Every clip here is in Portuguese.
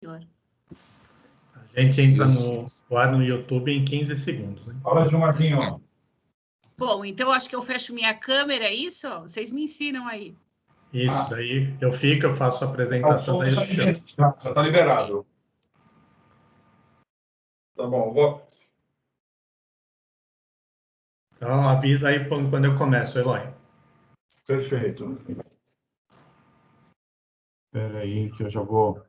A gente entra no YouTube em 15 segundos. Né? Fala, Gilmarzinho. Bom, então acho que eu fecho minha câmera, é isso? Vocês me ensinam aí. Isso, daí eu faço a apresentação. Daí já está liberado. Tá bom, Então, avisa aí quando eu começo, Eloy. Perfeito. Espera aí que eu já vou...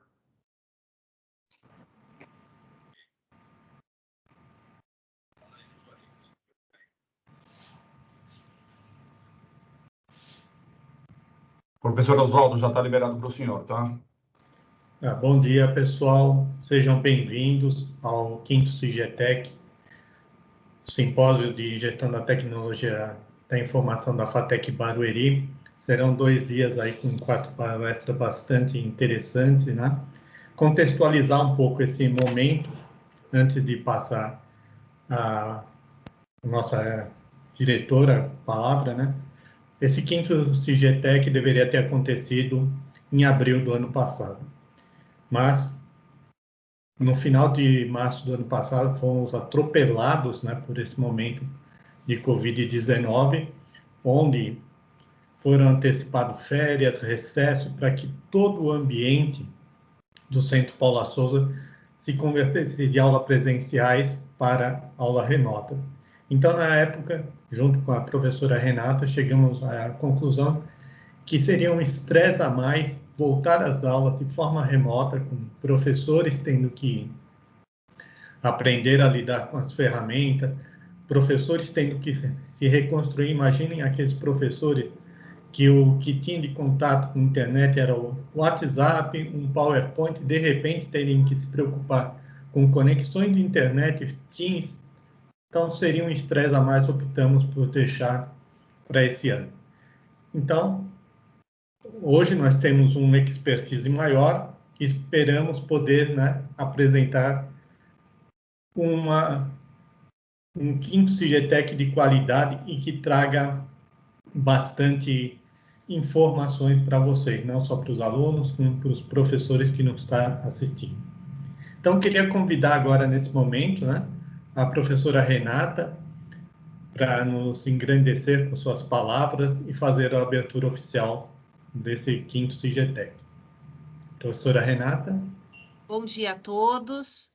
Professor Oswaldo, já está liberado para o senhor, tá? Bom dia, pessoal. Sejam bem-vindos ao 5º CIGETEC, Simpósio de Gestão da Tecnologia da Informação da FATEC Barueri. Serão 2 dias aí com 4 palestras bastante interessantes, né? Contextualizar um pouco esse momento, antes de passar a nossa diretora a palavra, né? Esse 5º CIGETEC deveria ter acontecido em abril do ano passado, mas no final de março do ano passado fomos atropelados, né, por esse momento de Covid-19, onde foram antecipadas férias, recesso, para que todo o ambiente do Centro Paula Souza se convertesse de aulas presenciais para aula remota. Então, na época, junto com a professora Renata, chegamos à conclusão que seria um estresse a mais voltar às aulas de forma remota, com professores tendo que aprender a lidar com as ferramentas, professores tendo que se reconstruir. Imaginem aqueles professores que o que tinha de contato com a internet era o WhatsApp, um PowerPoint, de repente terem que se preocupar com conexões de internet, Teams. Então, seria um estresse a mais, optamos por deixar para esse ano. Então, hoje nós temos uma expertise maior e esperamos poder, né, apresentar um 5º CIGETEC de qualidade e que traga bastante informações para vocês, não só para os alunos, como para os professores que nos estão assistindo. Então, queria convidar agora, nesse momento, né, a professora Renata para nos engrandecer com suas palavras e fazer a abertura oficial desse 5º CIGETEC. Professora Renata. Bom dia a todos.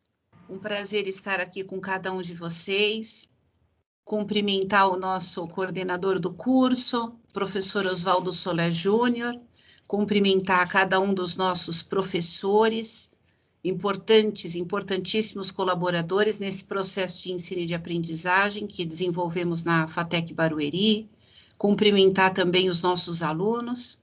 Um prazer estar aqui com cada um de vocês. Cumprimentar o nosso coordenador do curso, professor Oswaldo Solé Júnior. Cumprimentar cada um dos nossos professores, importantíssimos colaboradores nesse processo de ensino e de aprendizagem que desenvolvemos na FATEC Barueri. Cumprimentar também os nossos alunos.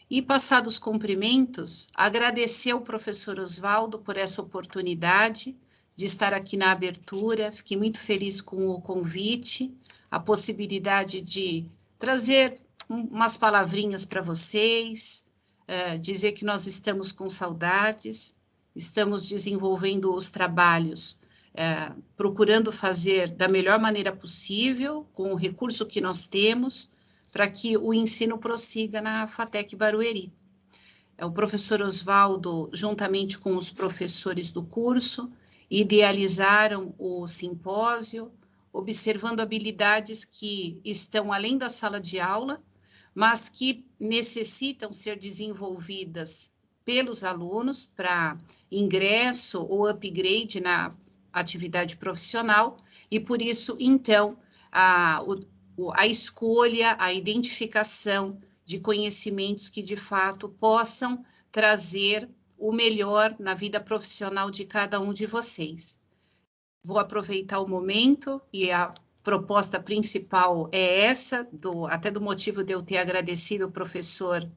E, passados os cumprimentos, agradecer ao professor Oswaldo por essa oportunidade de estar aqui na abertura. Fiquei muito feliz com o convite, a possibilidade de trazer umas palavrinhas para vocês, dizer que nós estamos com saudades, estamos desenvolvendo os trabalhos, procurando fazer da melhor maneira possível, com o recurso que nós temos, para que o ensino prossiga na FATEC Barueri. O professor Oswaldo, juntamente com os professores do curso, idealizaram o simpósio, observando habilidades que estão além da sala de aula, mas que necessitam ser desenvolvidas pelos alunos para ingresso ou upgrade na atividade profissional, e por isso, então, a escolha, a identificação de conhecimentos que, de fato, possam trazer o melhor na vida profissional de cada um de vocês. Vou aproveitar o momento, e a proposta principal é essa, até do motivo de eu ter agradecido o professor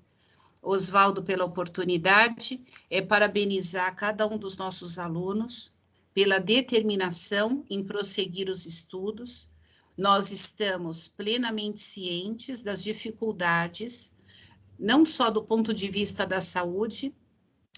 Oswaldo pela oportunidade, é parabenizar cada um dos nossos alunos pela determinação em prosseguir os estudos. Nós estamos plenamente cientes das dificuldades, não só do ponto de vista da saúde,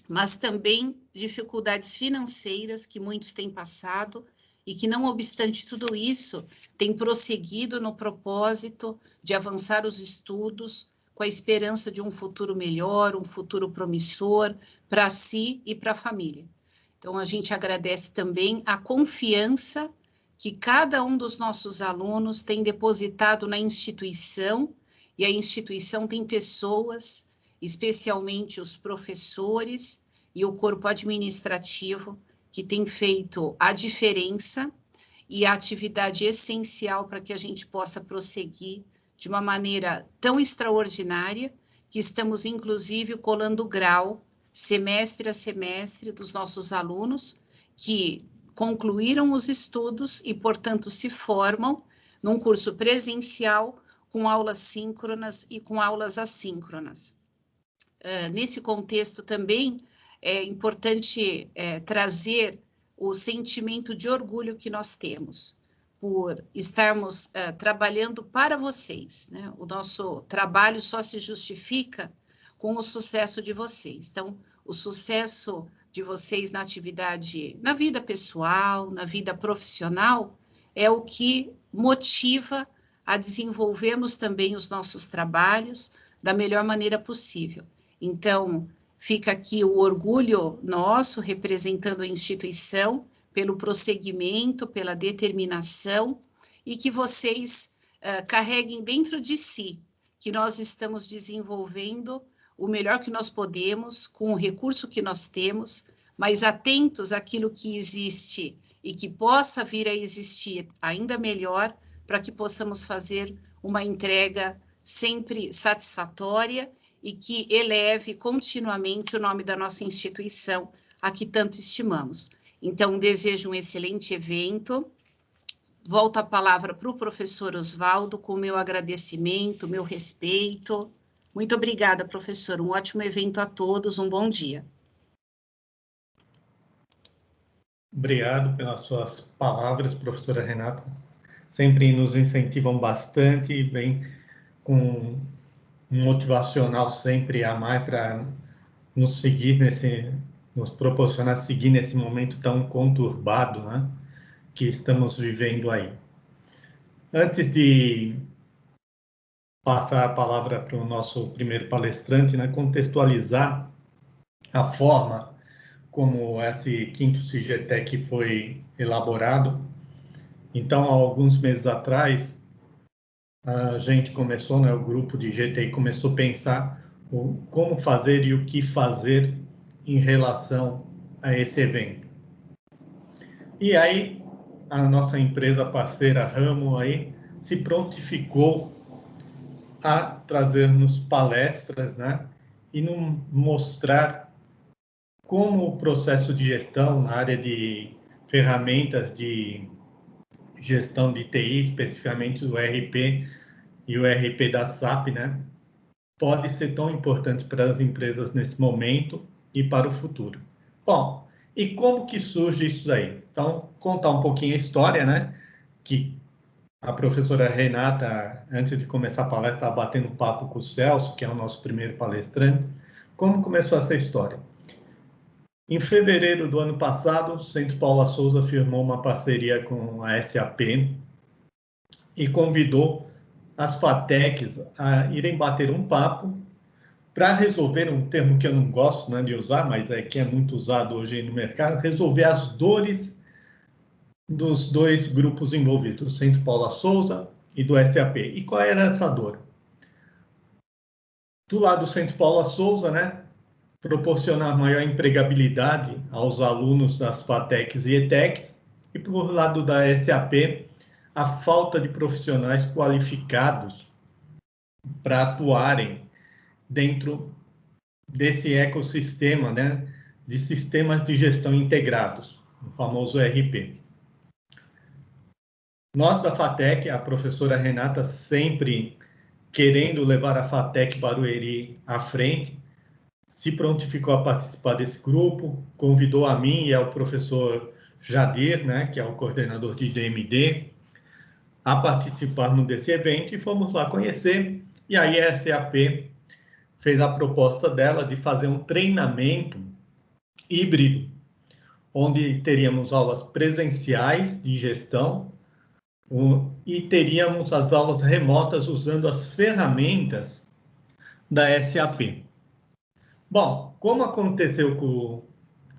mas também dificuldades financeiras que muitos têm passado e que, não obstante tudo isso, têm prosseguido no propósito de avançar os estudos com a esperança de um futuro melhor, um futuro promissor para si e para a família. Então, a gente agradece também a confiança que cada um dos nossos alunos tem depositado na instituição, e a instituição tem pessoas, especialmente os professores e o corpo administrativo, que tem feito a diferença e a atividade essencial para que a gente possa prosseguir de uma maneira tão extraordinária, que estamos, inclusive, colando grau, semestre a semestre, dos nossos alunos, que concluíram os estudos e, portanto, se formam num curso presencial, com aulas síncronas e com aulas assíncronas. Nesse contexto também, é importante trazer o sentimento de orgulho que nós temos por estarmos trabalhando para vocês, né? O nosso trabalho só se justifica com o sucesso de vocês. Então, o sucesso de vocês na atividade, na vida pessoal, na vida profissional, é o que motiva a desenvolvermos também os nossos trabalhos da melhor maneira possível. Então, fica aqui o orgulho nosso, representando a instituição, pelo prosseguimento, pela determinação, e que vocês carreguem dentro de si que nós estamos desenvolvendo o melhor que nós podemos, com o recurso que nós temos, mas atentos àquilo que existe e que possa vir a existir ainda melhor, para que possamos fazer uma entrega sempre satisfatória e que eleve continuamente o nome da nossa instituição, a que tanto estimamos. Então, desejo um excelente evento. Volto a palavra para o professor Oswaldo, com o meu agradecimento, meu respeito. Muito obrigada, professor. Um ótimo evento a todos, um bom dia. Obrigado pelas suas palavras, professora Renata. Sempre nos incentivam bastante e vem com um motivacional sempre a mais para nos seguir nos proporcionar seguir nesse momento tão conturbado, né, que estamos vivendo aí. Antes de passar a palavra para o nosso primeiro palestrante, né, contextualizar a forma como esse quinto CIGETEC foi elaborado. Então, há alguns meses atrás, a gente começou, né, o grupo de GTI começou a pensar como fazer e o que fazer em relação a esse evento. E aí, a nossa empresa parceira Ramo aí se prontificou a trazer-nos palestras, né, e nos mostrar como o processo de gestão na área de ferramentas de gestão de TI, especificamente o ERP e o ERP da SAP, né, pode ser tão importante para as empresas nesse momento e para o futuro. Bom, e como que surge isso aí? Então, contar um pouquinho a história, né, que a professora Renata, antes de começar a palestra, estava batendo um papo com o Celso, que é o nosso primeiro palestrante. Como começou essa história? Em fevereiro do ano passado, o Centro Paula Souza firmou uma parceria com a SAP e convidou as FATECs a irem bater um papo para resolver um termo que eu não gosto, né, de usar, mas que é muito usado hoje no mercado, resolver as dores dos dois grupos envolvidos, do Centro Paula Souza e do SAP. E qual era essa dor? Do lado do Centro Paula Souza, né, proporcionar maior empregabilidade aos alunos das FATECs e ETECs, e por lado da SAP, a falta de profissionais qualificados para atuarem dentro desse ecossistema, né, de sistemas de gestão integrados, o famoso ERP. Nós da FATEC, a professora Renata sempre querendo levar a FATEC Barueri à frente, se prontificou a participar desse grupo, convidou a mim e ao professor Jadir, né, que é o coordenador de DMD, a participarmos desse evento e fomos lá conhecer. E aí a SAP fez a proposta dela de fazer um treinamento híbrido, onde teríamos aulas presenciais de gestão e teríamos as aulas remotas usando as ferramentas da SAP. Bom, como aconteceu com o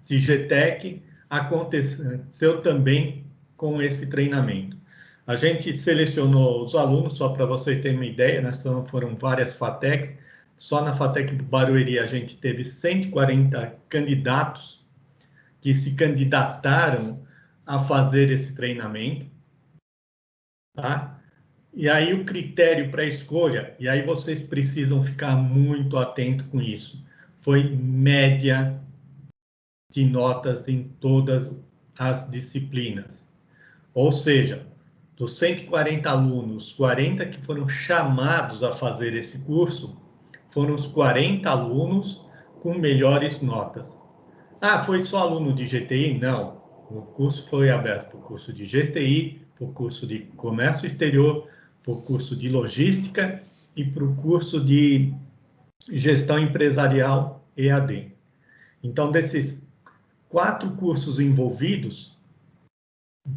Cigetec, aconteceu também com esse treinamento. A gente selecionou os alunos, só para você ter uma ideia, né? Foram várias FATECs. Só na FATEC Barueri a gente teve 140 candidatos que se candidataram a fazer esse treinamento. Tá? E aí o critério para a escolha, e aí vocês precisam ficar muito atentos com isso, foi média de notas em todas as disciplinas. Ou seja, dos 140 alunos, 40 que foram chamados a fazer esse curso, foram os 40 alunos com melhores notas. Ah, foi só aluno de GTI? Não. O curso foi aberto para o curso de GTI, para o curso de comércio exterior, para o curso de logística e para o curso de gestão empresarial EAD. Então, desses 4 cursos envolvidos,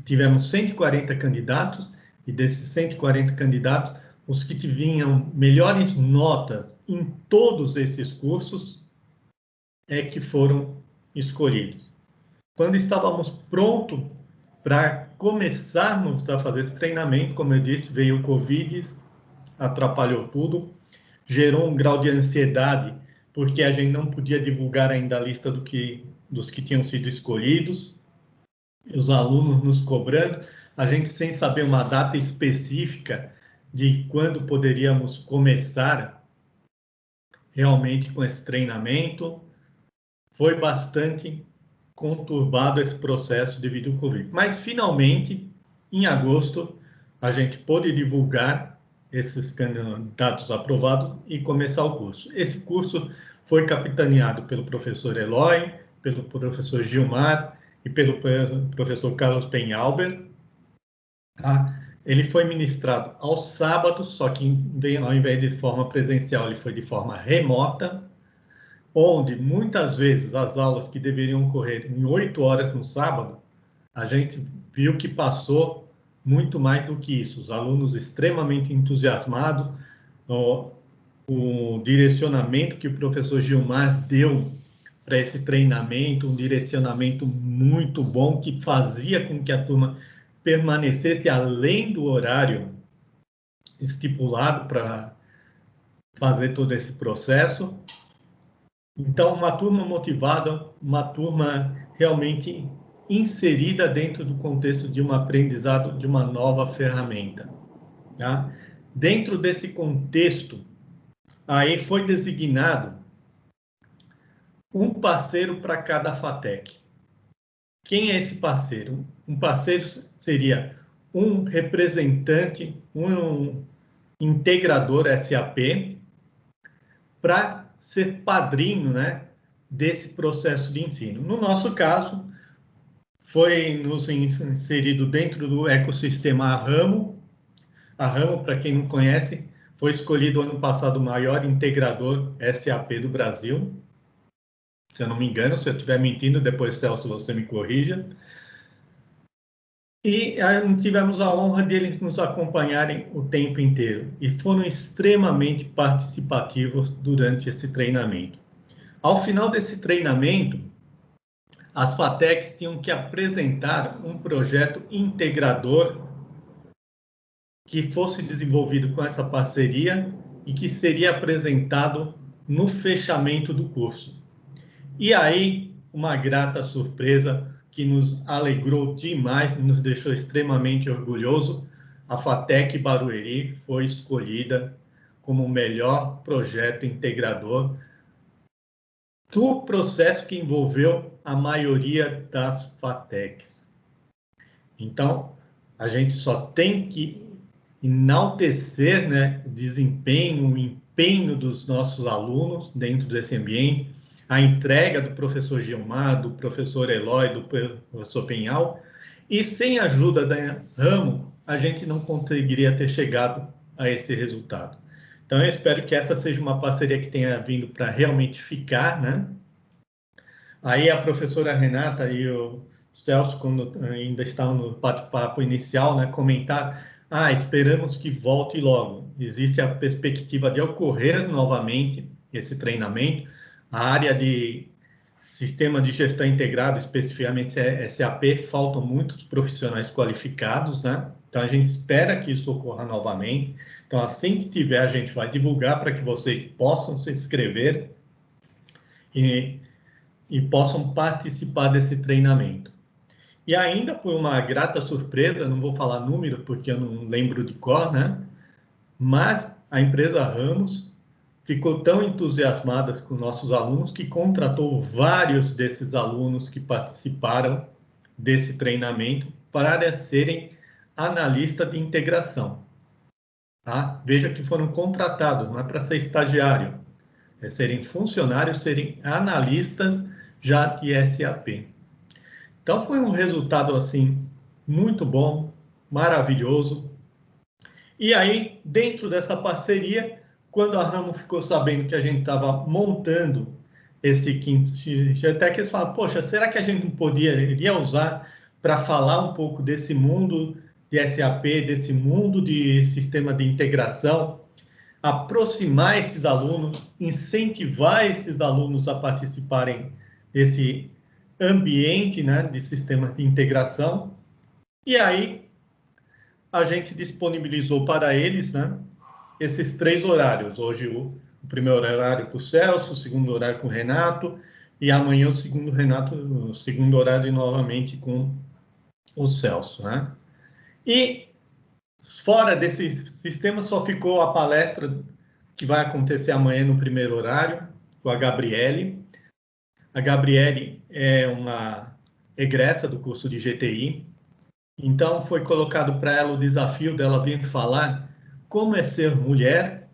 tivemos 140 candidatos, e desses 140 candidatos, os que tinham melhores notas em todos esses cursos é que foram escolhidos. Quando estávamos prontos para começarmos a fazer esse treinamento, como eu disse, veio o Covid, atrapalhou tudo, gerou um grau de ansiedade, porque a gente não podia divulgar ainda a lista dos que tinham sido escolhidos, os alunos nos cobrando, a gente sem saber uma data específica de quando poderíamos começar realmente com esse treinamento. Foi bastante conturbado esse processo devido ao Covid. Mas, finalmente, em agosto, a gente pôde divulgar esses candidatos aprovados e começar o curso. Esse curso foi capitaneado pelo professor Eloy, pelo professor Gilmar e pelo professor Carlos Penhalber. Tá? Ele foi ministrado aos sábados, só que ao invés de forma presencial, ele foi de forma remota, onde muitas vezes as aulas que deveriam ocorrer em 8 horas no sábado, a gente viu que passou muito mais do que isso. Os alunos extremamente entusiasmados, o direcionamento que o professor Gilmar deu para esse treinamento, um direcionamento muito bom que fazia com que a turma permanecesse além do horário estipulado para fazer todo esse processo. Então, uma turma motivada, uma turma realmente inserida dentro do contexto de um aprendizado de uma nova ferramenta. Tá? Dentro desse contexto, aí foi designado um parceiro para cada FATEC. Quem é esse parceiro? Um parceiro seria um representante, um integrador SAP, para ser padrinho, né, desse processo de ensino. No nosso caso, foi nos inserido dentro do ecossistema Arramo. Arramo, para quem não conhece, foi escolhido ano passado o maior integrador SAP do Brasil. Se eu não me engano, se eu estiver mentindo, depois, Celso, você me corrija. E tivemos a honra de eles nos acompanharem o tempo inteiro e foram extremamente participativos durante esse treinamento. Ao final desse treinamento, as FATECs tinham que apresentar um projeto integrador que fosse desenvolvido com essa parceria e que seria apresentado no fechamento do curso. E aí, uma grata surpresa que nos alegrou demais, nos deixou extremamente orgulhoso, a FATEC Barueri foi escolhida como o melhor projeto integrador do processo que envolveu a maioria das FATECs. Então, a gente só tem que enaltecer, né, o desempenho, o empenho dos nossos alunos dentro desse ambiente, a entrega do professor Gilmar, do professor Eloy, do professor Penhal, e sem a ajuda da Ramo, a gente não conseguiria ter chegado a esse resultado. Então, eu espero que essa seja uma parceria que tenha vindo para realmente ficar, né? Aí a professora Renata e o Celso, quando ainda estavam no bate-papo inicial, né, comentaram, esperamos que volte logo. Existe a perspectiva de ocorrer novamente esse treinamento. A área de Sistema de Gestão Integrado, especificamente SAP, faltam muitos profissionais qualificados, né? Então, a gente espera que isso ocorra novamente. Então, assim que tiver, a gente vai divulgar para que vocês possam se inscrever e possam participar desse treinamento. E ainda, por uma grata surpresa, não vou falar número porque eu não lembro de cor, né? Mas a empresa Ramos ficou tão entusiasmada com nossos alunos que contratou vários desses alunos que participaram desse treinamento para serem analistas de integração. Tá? Veja que foram contratados, não é para ser estagiário, é serem funcionários, serem analistas já de SAP. Então, foi um resultado, assim, muito bom, maravilhoso. E aí, dentro dessa parceria, quando a Ramo ficou sabendo que a gente estava montando esse quinto GTEC, eles falaram, poxa, será que a gente não poderia usar para falar um pouco desse mundo de SAP, desse mundo de sistema de integração, aproximar esses alunos, incentivar esses alunos a participarem desse ambiente, né, de sistemas de integração. E aí a gente disponibilizou para eles, né, esses 3 horários. Hoje o primeiro horário com o Celso, o segundo horário com o Renato e amanhã o segundo horário novamente com o Celso, né? E fora desse sistema só ficou a palestra que vai acontecer amanhã no primeiro horário com a Gabriele. A Gabriele é uma egressa do curso de GTI, então foi colocado para ela o desafio dela vir falar como é ser mulher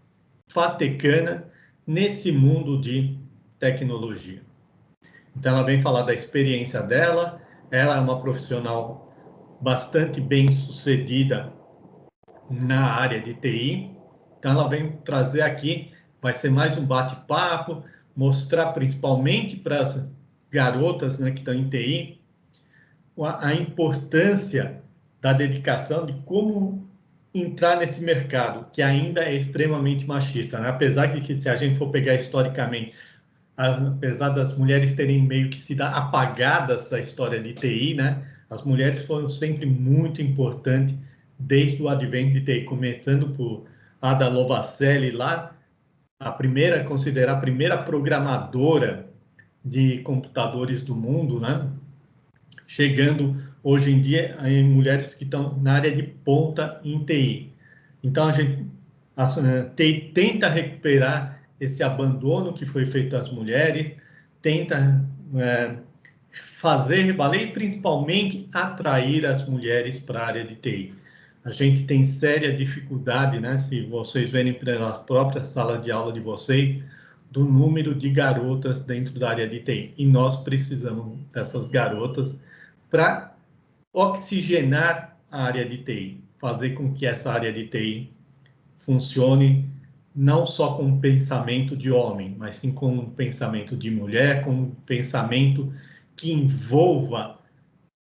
fatecana nesse mundo de tecnologia. Então ela vem falar da experiência dela, ela é uma profissional bastante bem sucedida na área de TI, então ela vem trazer aqui, vai ser mais um bate-papo, mostrar principalmente para as garotas, né, que estão em TI, a importância da dedicação, de como entrar nesse mercado, que ainda é extremamente machista, né? Apesar de que, se a gente for pegar historicamente, apesar das mulheres terem meio que sido apagadas da história de TI, né? As mulheres foram sempre muito importantes desde o advento de TI, começando por Ada Lovasselli lá, considerada a primeira programadora de computadores do mundo, né? Chegando hoje em dia em mulheres que estão na área de ponta em TI. Então, a gente tenta recuperar esse abandono que foi feito às mulheres, tenta fazer valer e principalmente atrair as mulheres para a área de TI. A gente tem séria dificuldade, né, se vocês verem pela própria sala de aula de vocês, do número de garotas dentro da área de TI. E nós precisamos dessas garotas para oxigenar a área de TI, fazer com que essa área de TI funcione não só com um pensamento de homem, mas sim com um pensamento de mulher, com um pensamento que envolva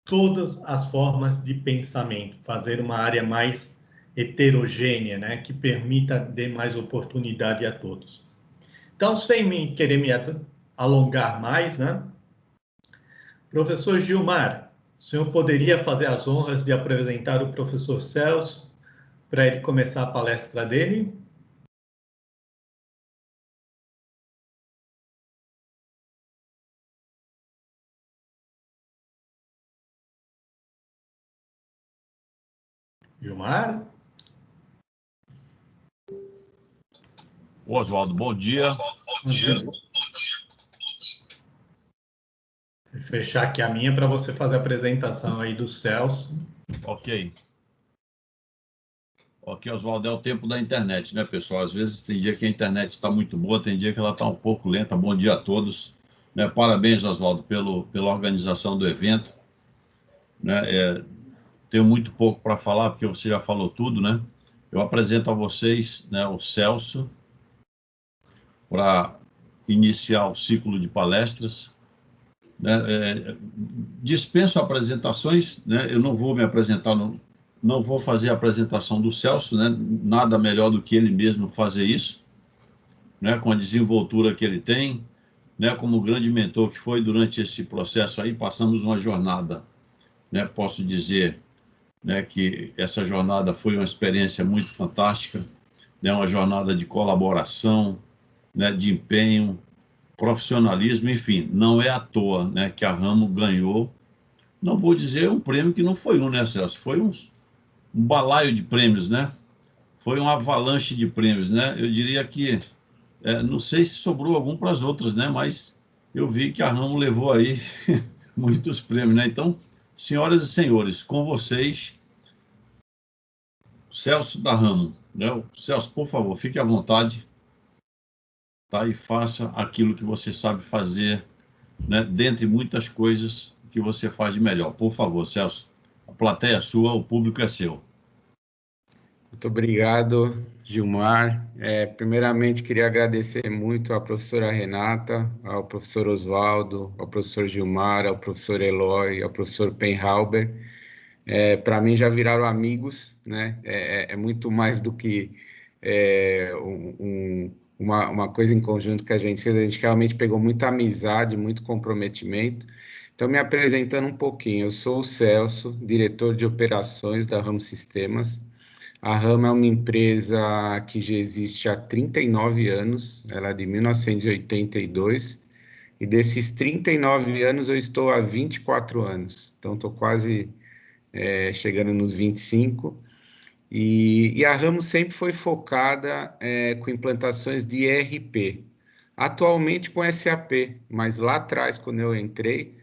todas as formas de pensamento, fazer uma área mais heterogênea, né, que permita dar mais oportunidade a todos. Então, sem querer me alongar mais, né, professor Gilmar, o senhor poderia fazer as honras de apresentar o professor Celso para ele começar a palestra dele? Gilmar? Oswaldo, bom dia. Bom dia. Vou fechar aqui a minha para você fazer a apresentação aí do Celso. Ok. Ok, Oswaldo, é o tempo da internet, né, pessoal? Às vezes tem dia que a internet está muito boa, tem dia que ela está um pouco lenta. Bom dia a todos. Né? Parabéns, Oswaldo, pela organização do evento. Né? Tenho muito pouco para falar, porque você já falou tudo, né? Eu apresento a vocês, né, o Celso, para iniciar o ciclo de palestras. Né? Dispenso apresentações, né? Eu não vou me apresentar não vou fazer a apresentação do Celso, né? Nada melhor do que ele mesmo fazer isso, né? Com a desenvoltura que ele tem, né? Como grande mentor que foi durante esse processo aí, passamos uma jornada, né? Posso dizer, né, que essa jornada foi uma experiência muito fantástica, né? Uma jornada de colaboração, né? De empenho, profissionalismo, enfim, não é à toa, né? Que a Ramo ganhou. Não vou dizer um prêmio que não foi um, né, Celso? Foi um balaio de prêmios, né? Foi uma avalanche de prêmios, né? Eu diria que, não sei se sobrou algum para as outras, né? Mas eu vi que a Ramo levou aí muitos prêmios, né? Então, senhoras e senhores, com vocês, Celso da Ramo, né? Celso, por favor, fique à vontade, tá? E faça aquilo que você sabe fazer, né? Dentre muitas coisas que você faz de melhor. Por favor, Celso, a plateia é sua, o público é seu. Muito obrigado, Gilmar. Primeiramente, queria agradecer muito à professora Renata, ao professor Oswaldo, ao professor Gilmar, ao professor Eloy, ao professor Penhauber. Para mim, já viraram amigos, né? É muito mais do que uma coisa em conjunto que a gente fez. A gente realmente pegou muita amizade, muito comprometimento. Então, me apresentando um pouquinho, eu sou o Celso, diretor de operações da Ramo Sistemas. A Ramo é uma empresa que já existe há 39 anos, ela é de 1982, e desses 39 anos eu estou há 24 anos, então estou quase chegando nos 25, e a Ramo sempre foi focada com implantações de ERP, atualmente com SAP, mas lá atrás, quando eu entrei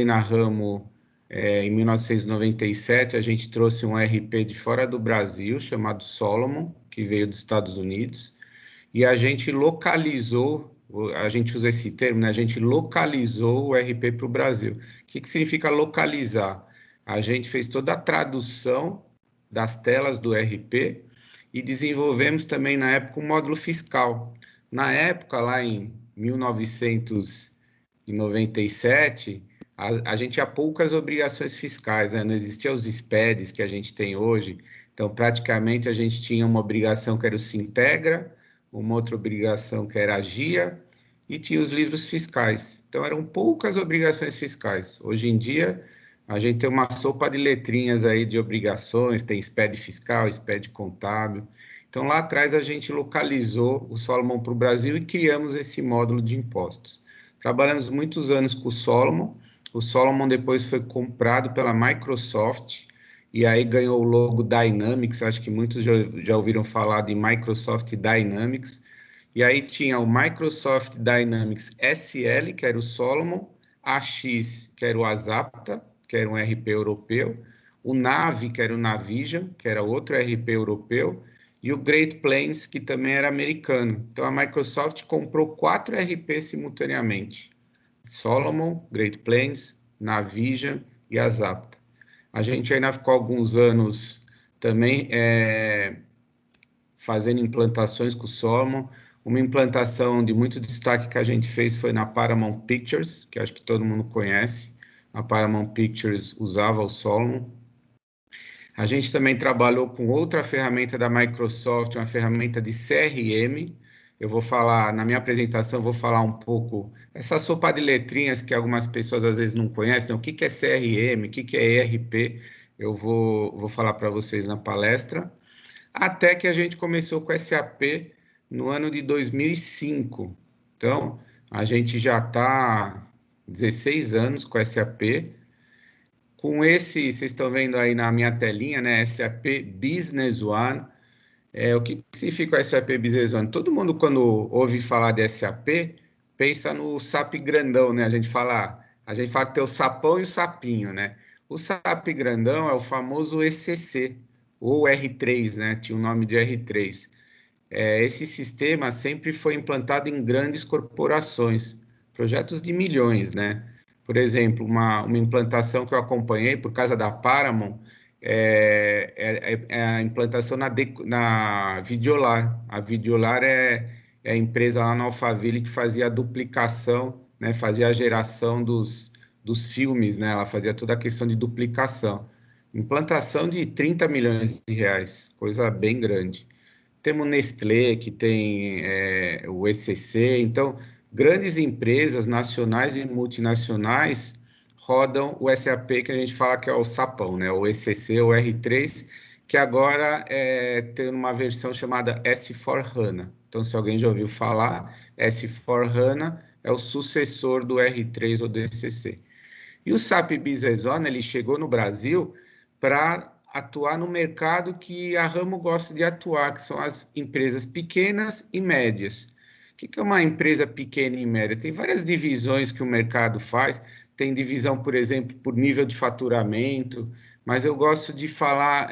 na Ramo, em 1997, a gente trouxe um ERP de fora do Brasil, chamado Solomon, que veio dos Estados Unidos, e a gente localizou, a gente usa esse termo, né? A gente localizou o ERP para o Brasil. O que significa localizar? A gente fez toda a tradução das telas do ERP e desenvolvemos também, na época, um módulo fiscal. Na época, lá em 1997, a gente tinha poucas obrigações fiscais, né? Não existiam os SPEDs que a gente tem hoje. Então, praticamente, a gente tinha uma obrigação que era o Sintegra, uma outra obrigação que era a GIA, e tinha os livros fiscais. Então, eram poucas obrigações fiscais. Hoje em dia, a gente tem uma sopa de letrinhas aí de obrigações, tem SPED fiscal, SPED contábil. Então, lá atrás, a gente localizou o Solomon para o Brasil e criamos esse módulo de impostos. Trabalhamos muitos anos com o Solomon. O Solomon depois foi comprado pela Microsoft e aí ganhou o logo Dynamics. Acho que muitos já ouviram falar de Microsoft Dynamics. E aí tinha o Microsoft Dynamics SL, que era o Solomon, AX, que era o Azapta, que era um RP europeu, o Navi, que era o Navision, que era outro RP europeu, e o Great Plains, que também era americano. Então, a Microsoft comprou 4 RPs simultaneamente. Solomon, Great Plains, Navision e Azapta. A gente ainda ficou alguns anos também fazendo implantações com o Solomon. Uma implantação de muito destaque que a gente fez foi na Paramount Pictures, que acho que todo mundo conhece. A Paramount Pictures usava o Solomon. A gente também trabalhou com outra ferramenta da Microsoft, uma ferramenta de CRM. Eu vou falar, na minha apresentação, vou falar um pouco, essa sopa de letrinhas que algumas pessoas às vezes não conhecem, né? O que é CRM, o que é ERP, eu vou falar para vocês na palestra. Até que a gente começou com SAP no ano de 2005. Então, a gente já está 16 anos com SAP. Com esse, vocês estão vendo aí na minha telinha, né? SAP Business One. O que significa o SAP Business One? Todo mundo, quando ouve falar de SAP, pensa no SAP grandão, né? A gente fala que tem o sapão e o sapinho, né? O SAP grandão é o famoso ECC, ou R3, né? Tinha o nome de R3. Esse sistema sempre foi implantado em grandes corporações, projetos de milhões, né? Por exemplo, uma implantação que eu acompanhei por causa da Paramount é a implantação na Videolar. A Videolar é a empresa lá na Alphaville que fazia a duplicação, né? Fazia a geração dos dos filmes, né? Ela fazia toda a questão de duplicação. Implantação de 30 milhões de reais, coisa bem grande. Temos Nestlé, que tem o ECC, então, grandes empresas nacionais e multinacionais rodam o SAP, que a gente fala que é o sapão, né? O ECC, o R3, que agora tem uma versão chamada S4HANA. Então, se alguém já ouviu falar, S4HANA é o sucessor do R3 ou do ECC. E o SAP Business One, ele chegou no Brasil para atuar no mercado que a Ramo gosta de atuar, que são as empresas pequenas e médias. O que é uma empresa pequena e média? Tem várias divisões que o mercado faz, tem divisão, por exemplo, por nível de faturamento, mas eu gosto de falar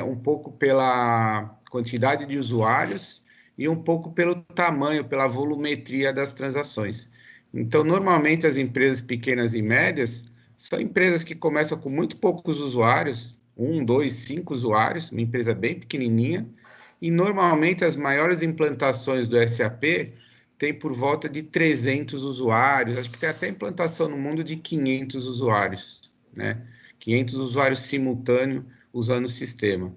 um pouco pela quantidade de usuários e um pouco pelo tamanho, pela volumetria das transações. Então, normalmente, as empresas pequenas e médias são empresas que começam com muito poucos usuários, 1, 2, 5 usuários, uma empresa bem pequenininha, e normalmente as maiores implantações do SAP têm por volta de 300 usuários, acho que tem até implantação no mundo de 500 usuários, né? 500 usuários simultâneos usando o sistema.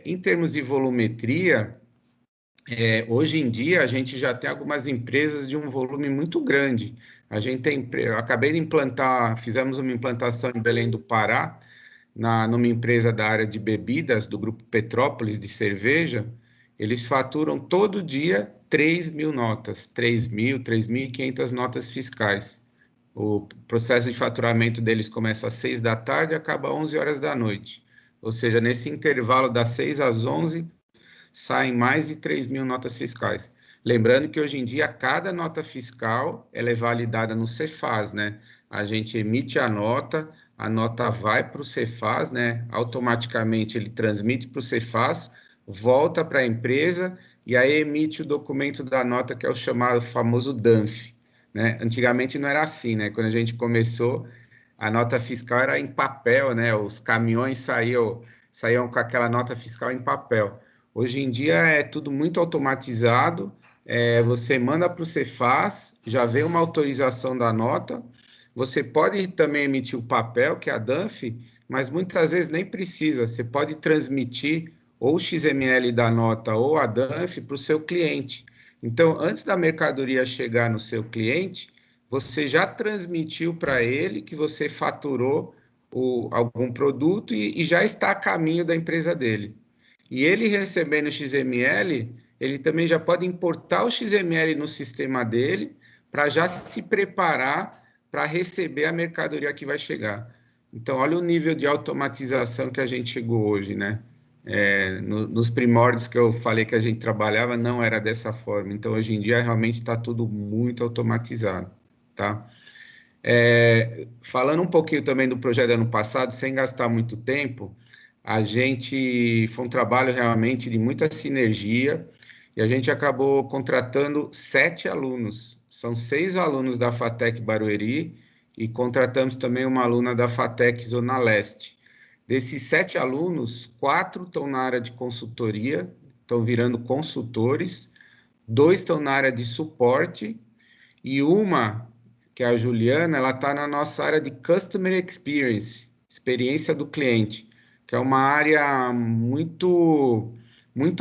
Em termos de volumetria, hoje em dia a gente já tem algumas empresas de um volume muito grande. Eu acabei de implantar, fizemos uma implantação em Belém do Pará, numa empresa da área de bebidas, do Grupo Petrópolis, de cerveja. Eles faturam todo dia 3.000 notas, 3.500 notas fiscais. O processo de faturamento deles começa às 6 da tarde e acaba às 11 horas da noite. Ou seja, nesse intervalo das 6 às 11, saem mais de 3.000 notas fiscais. Lembrando que hoje em dia cada nota fiscal ela é validada no Cefaz, né? A gente emite a nota vai para o Cefaz, né? Automaticamente ele transmite para o Cefaz, volta para a empresa e aí emite o documento da nota, que é o chamado famoso DANF, né? Antigamente não era assim, né? Quando a gente começou, a nota fiscal era em papel, né? Os caminhões saíam com aquela nota fiscal em papel. Hoje em dia é tudo muito automatizado, você manda para o Cefaz, já vem uma autorização da nota, você pode também emitir o papel, que é a DANF, mas muitas vezes nem precisa, você pode transmitir ou o XML da nota ou a DANF para o seu cliente. Então, antes da mercadoria chegar no seu cliente, você já transmitiu para ele que você faturou algum produto e já está a caminho da empresa dele. E ele recebendo o XML, ele também já pode importar o XML no sistema dele para já se preparar para receber a mercadoria que vai chegar. Então, olha o nível de automatização que a gente chegou hoje, né? Nos primórdios que eu falei que a gente trabalhava, não era dessa forma. Então, hoje em dia, realmente está tudo muito automatizado, tá? Falando um pouquinho também do projeto do ano passado, sem gastar muito tempo, foi um trabalho realmente de muita sinergia e a gente acabou contratando 7 alunos. São 6 alunos da FATEC Barueri e contratamos também uma aluna da FATEC Zona Leste. Desses 7 alunos, 4 estão na área de consultoria, estão virando consultores, 2 estão na área de suporte e uma, que é a Juliana, ela está na nossa área de Customer Experience, experiência do cliente, que é uma área muito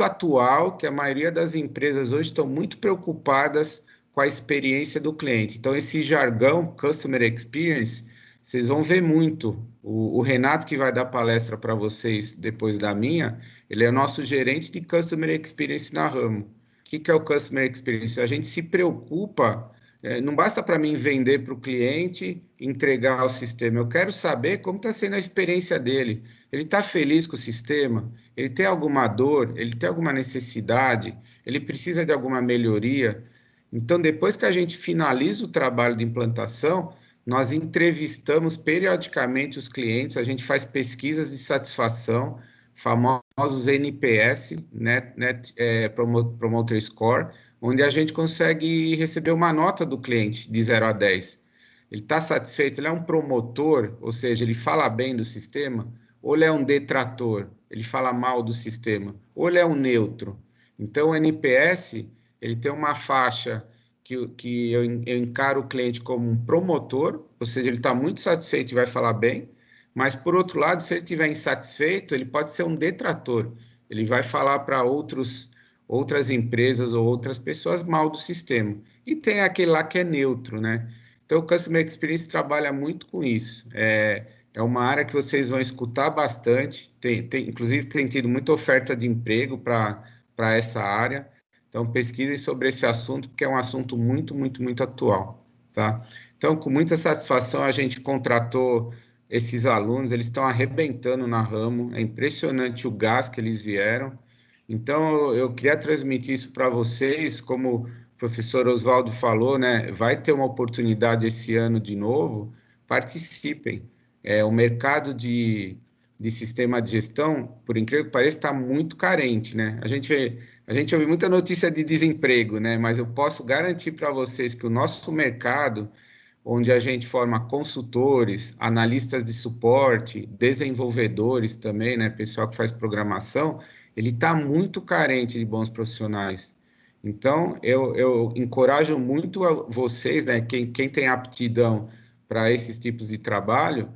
atual, que a maioria das empresas hoje estão muito preocupadas com a experiência do cliente. Então, esse jargão, Customer Experience, vocês vão ver muito. O Renato, que vai dar palestra para vocês depois da minha, ele é o nosso gerente de Customer Experience na Ramo. O que é o Customer Experience? A gente se preocupa, não basta para mim vender para o cliente, entregar o sistema. Eu quero saber como está sendo a experiência dele. Ele está feliz com o sistema? Ele tem alguma dor? Ele tem alguma necessidade? Ele precisa de alguma melhoria? Então, depois que a gente finaliza o trabalho de implantação, nós entrevistamos periodicamente os clientes, a gente faz pesquisas de satisfação, famosos NPS, Net Promoter Score, onde a gente consegue receber uma nota do cliente de 0 a 10. Ele está satisfeito? Ele é um promotor, ou seja, ele fala bem do sistema? Ou ele é um detrator? Ele fala mal do sistema? Ou ele é um neutro? Então, o NPS, ele tem uma faixa que eu encaro o cliente como um promotor, ou seja, ele está muito satisfeito e vai falar bem, mas, por outro lado, se ele estiver insatisfeito, ele pode ser um detrator. Ele vai falar para outras empresas ou outras pessoas mal do sistema. E tem aquele lá que é neutro, né? Então, o Customer Experience trabalha muito com isso. É uma área que vocês vão escutar bastante. Inclusive, tem tido muita oferta de emprego para essa área. Então, pesquisem sobre esse assunto, porque é um assunto muito, muito, muito atual, tá? Então, com muita satisfação, a gente contratou esses alunos, eles estão arrebentando na Ramo, é impressionante o gás que eles vieram. Então, eu queria transmitir isso para vocês, como o professor Oswaldo falou, né? Vai ter uma oportunidade esse ano de novo, participem. O mercado de sistema de gestão, por incrível que pareça, está muito carente, né? A gente ouve muita notícia de desemprego, né? Mas eu posso garantir para vocês que o nosso mercado, onde a gente forma consultores, analistas de suporte, desenvolvedores também, né? Pessoal que faz programação, ele está muito carente de bons profissionais. Então, eu encorajo muito vocês, né? Quem tem aptidão para esses tipos de trabalho,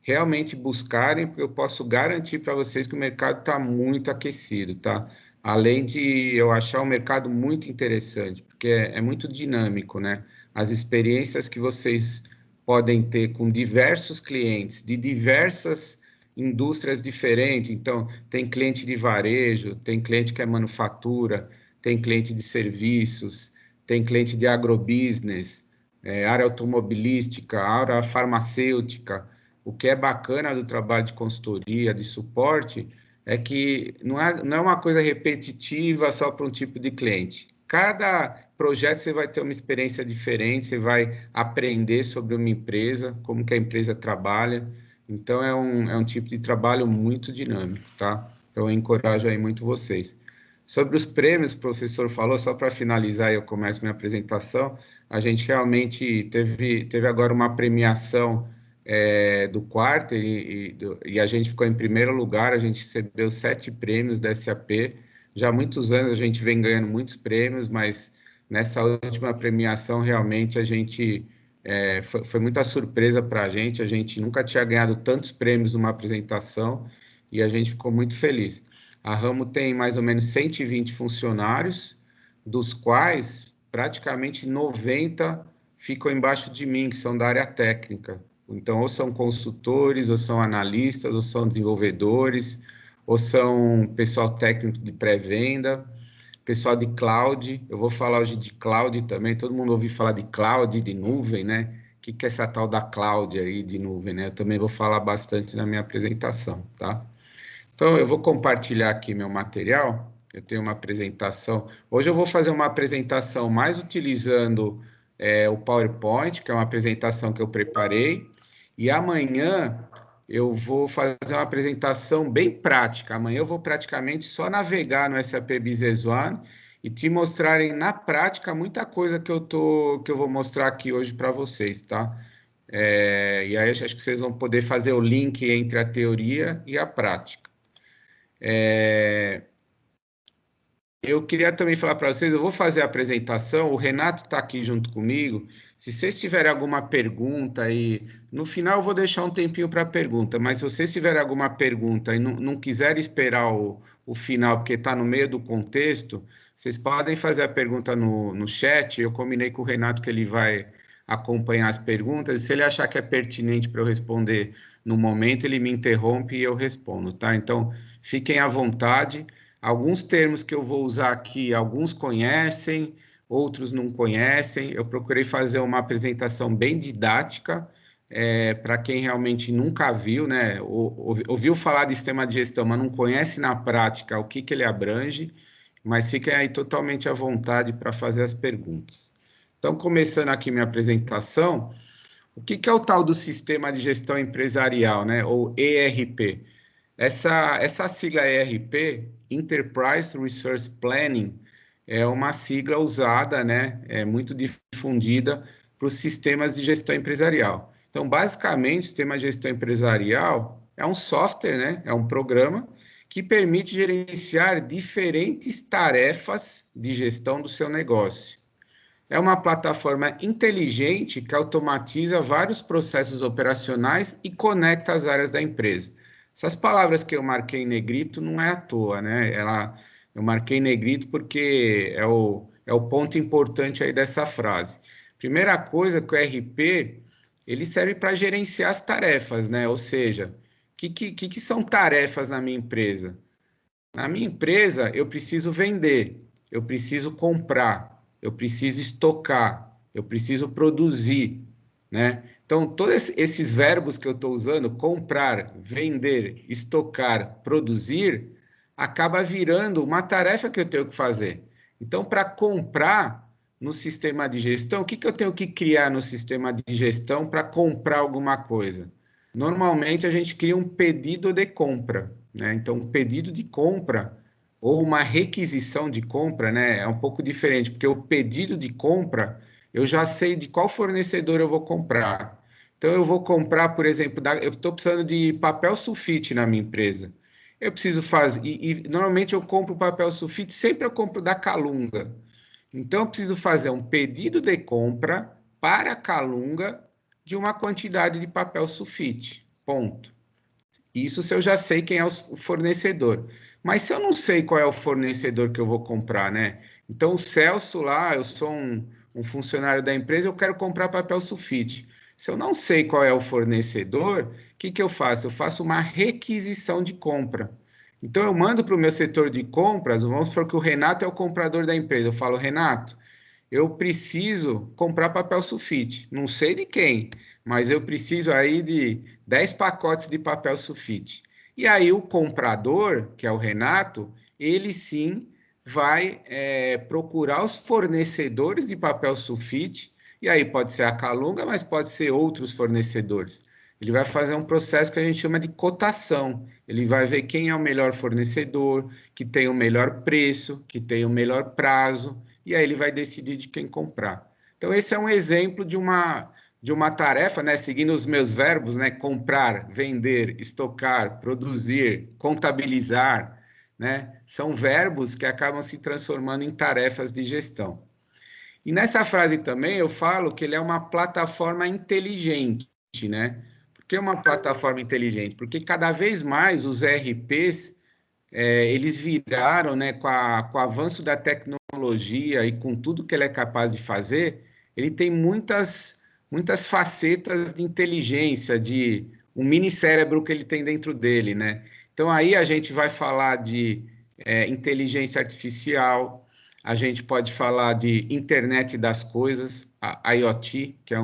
realmente buscarem, porque eu posso garantir para vocês que o mercado está muito aquecido, tá? Além de eu achar o mercado muito interessante, porque é muito dinâmico, né? As experiências que vocês podem ter com diversos clientes, de diversas indústrias diferentes. Então, tem cliente de varejo, tem cliente que é manufatura, tem cliente de serviços, tem cliente de agrobusiness, área automobilística, área farmacêutica. O que é bacana do trabalho de consultoria, de suporte, é que não é uma coisa repetitiva só para um tipo de cliente. Cada projeto você vai ter uma experiência diferente, você vai aprender sobre uma empresa, como que a empresa trabalha. Então, é um tipo de trabalho muito dinâmico, tá? Então, eu encorajo aí muito vocês. Sobre os prêmios, o professor falou, só para finalizar e eu começo minha apresentação, a gente realmente teve agora uma premiação do Quarter e a gente ficou em primeiro lugar, a gente recebeu 7 prêmios da SAP. Já há muitos anos a gente vem ganhando muitos prêmios, mas nessa última premiação realmente a gente foi muita surpresa para a gente nunca tinha ganhado tantos prêmios numa apresentação e a gente ficou muito feliz. A Ramo tem mais ou menos 120 funcionários, dos quais praticamente 90 ficam embaixo de mim, que são da área técnica. Então, ou são consultores, ou são analistas, ou são desenvolvedores, ou são pessoal técnico de pré-venda, pessoal de cloud. Eu vou falar hoje de cloud também. Todo mundo ouviu falar de cloud, de nuvem, né? O que é essa tal da cloud aí de nuvem, né? Eu também vou falar bastante na minha apresentação, tá? Então, eu vou compartilhar aqui meu material. Eu tenho uma apresentação. Hoje eu vou fazer uma apresentação mais utilizando o PowerPoint, que é uma apresentação que eu preparei. E amanhã eu vou fazer uma apresentação bem prática. Amanhã eu vou praticamente só navegar no SAP Business One e te mostrarem na prática muita coisa que eu vou mostrar aqui hoje para vocês, tá? E aí acho que vocês vão poder fazer o link entre a teoria e a prática. Eu queria também falar para vocês, eu vou fazer a apresentação, o Renato está aqui junto comigo. Se vocês tiverem alguma pergunta aí, no final eu vou deixar um tempinho para pergunta, mas se vocês tiverem alguma pergunta e não quiserem esperar o final, porque está no meio do contexto, vocês podem fazer a pergunta no chat. Eu combinei com o Renato que ele vai acompanhar as perguntas, e se ele achar que é pertinente para eu responder no momento, ele me interrompe e eu respondo, tá? Então, fiquem à vontade. Alguns termos que eu vou usar aqui, alguns conhecem, outros não conhecem. Eu procurei fazer uma apresentação bem didática, para quem realmente nunca viu, né? Ouviu falar de sistema de gestão, mas não conhece na prática o que ele abrange, mas fiquem aí totalmente à vontade para fazer as perguntas. Então, começando aqui minha apresentação, o que é o tal do Sistema de Gestão Empresarial, né? Ou ERP? Essa sigla ERP, Enterprise Resource Planning, é uma sigla usada, né? É muito difundida para os sistemas de gestão empresarial. Então, basicamente, o sistema de gestão empresarial é um software, né? É um programa que permite gerenciar diferentes tarefas de gestão do seu negócio. é uma plataforma inteligente que automatiza vários processos operacionais e conecta as áreas da empresa. Essas palavras que eu marquei em negrito não é à toa, né? Eu marquei em negrito porque é o ponto importante aí dessa frase. Primeira coisa que o RP, ele serve para gerenciar as tarefas, né? Ou seja, o que são tarefas na minha empresa? Na minha empresa, eu preciso vender, eu preciso comprar, eu preciso estocar, eu preciso produzir, né? Então, todos esses verbos que eu estou usando, comprar, vender, estocar, produzir, acaba virando uma tarefa que eu tenho que fazer. Então, para comprar no sistema de gestão, o que eu tenho que criar no sistema de gestão para comprar alguma coisa? Normalmente, a gente cria um pedido de compra, né? Então, um pedido de compra ou uma requisição de compra, né? É um pouco diferente, porque o pedido de compra, eu já sei de qual fornecedor eu vou comprar. Então, eu vou comprar, por exemplo, eu estou precisando de papel sulfite na minha empresa. Eu preciso fazer, normalmente eu compro papel sulfite, sempre eu compro da Calunga. Então, eu preciso fazer um pedido de compra para a Calunga de uma quantidade de papel sulfite. Ponto. Isso se eu já sei quem é o fornecedor. Mas se eu não sei qual é o fornecedor que eu vou comprar, né? Então, o Celso lá, eu sou um funcionário da empresa, eu quero comprar papel sulfite. Se eu não sei qual é o fornecedor, o que eu faço? Eu faço uma requisição de compra. Então, eu mando para o meu setor de compras, vamos supor que o Renato é o comprador da empresa. Eu falo, Renato, eu preciso comprar papel sulfite. Não sei de quem, mas eu preciso aí de 10 pacotes de papel sulfite. E aí o comprador, que é o Renato, ele sim vai procurar os fornecedores de papel sulfite, e aí pode ser a Calunga, mas pode ser outros fornecedores. Ele vai fazer um processo que a gente chama de cotação. Ele vai ver quem é o melhor fornecedor, que tem o melhor preço, que tem o melhor prazo, e aí ele vai decidir de quem comprar. Então, esse é um exemplo de uma tarefa, né, seguindo os meus verbos, né, comprar, vender, estocar, produzir, contabilizar, né, são verbos que acabam se transformando em tarefas de gestão. E nessa frase também eu falo que ele é uma plataforma inteligente, né? Por que uma plataforma inteligente? Porque cada vez mais os ERPs, eles viraram, né, com o avanço da tecnologia e com tudo que ele é capaz de fazer, ele tem muitas facetas de inteligência, de um mini cérebro que ele tem dentro dele, né? Então aí a gente vai falar de inteligência artificial, a gente pode falar de internet das coisas, a IoT, que é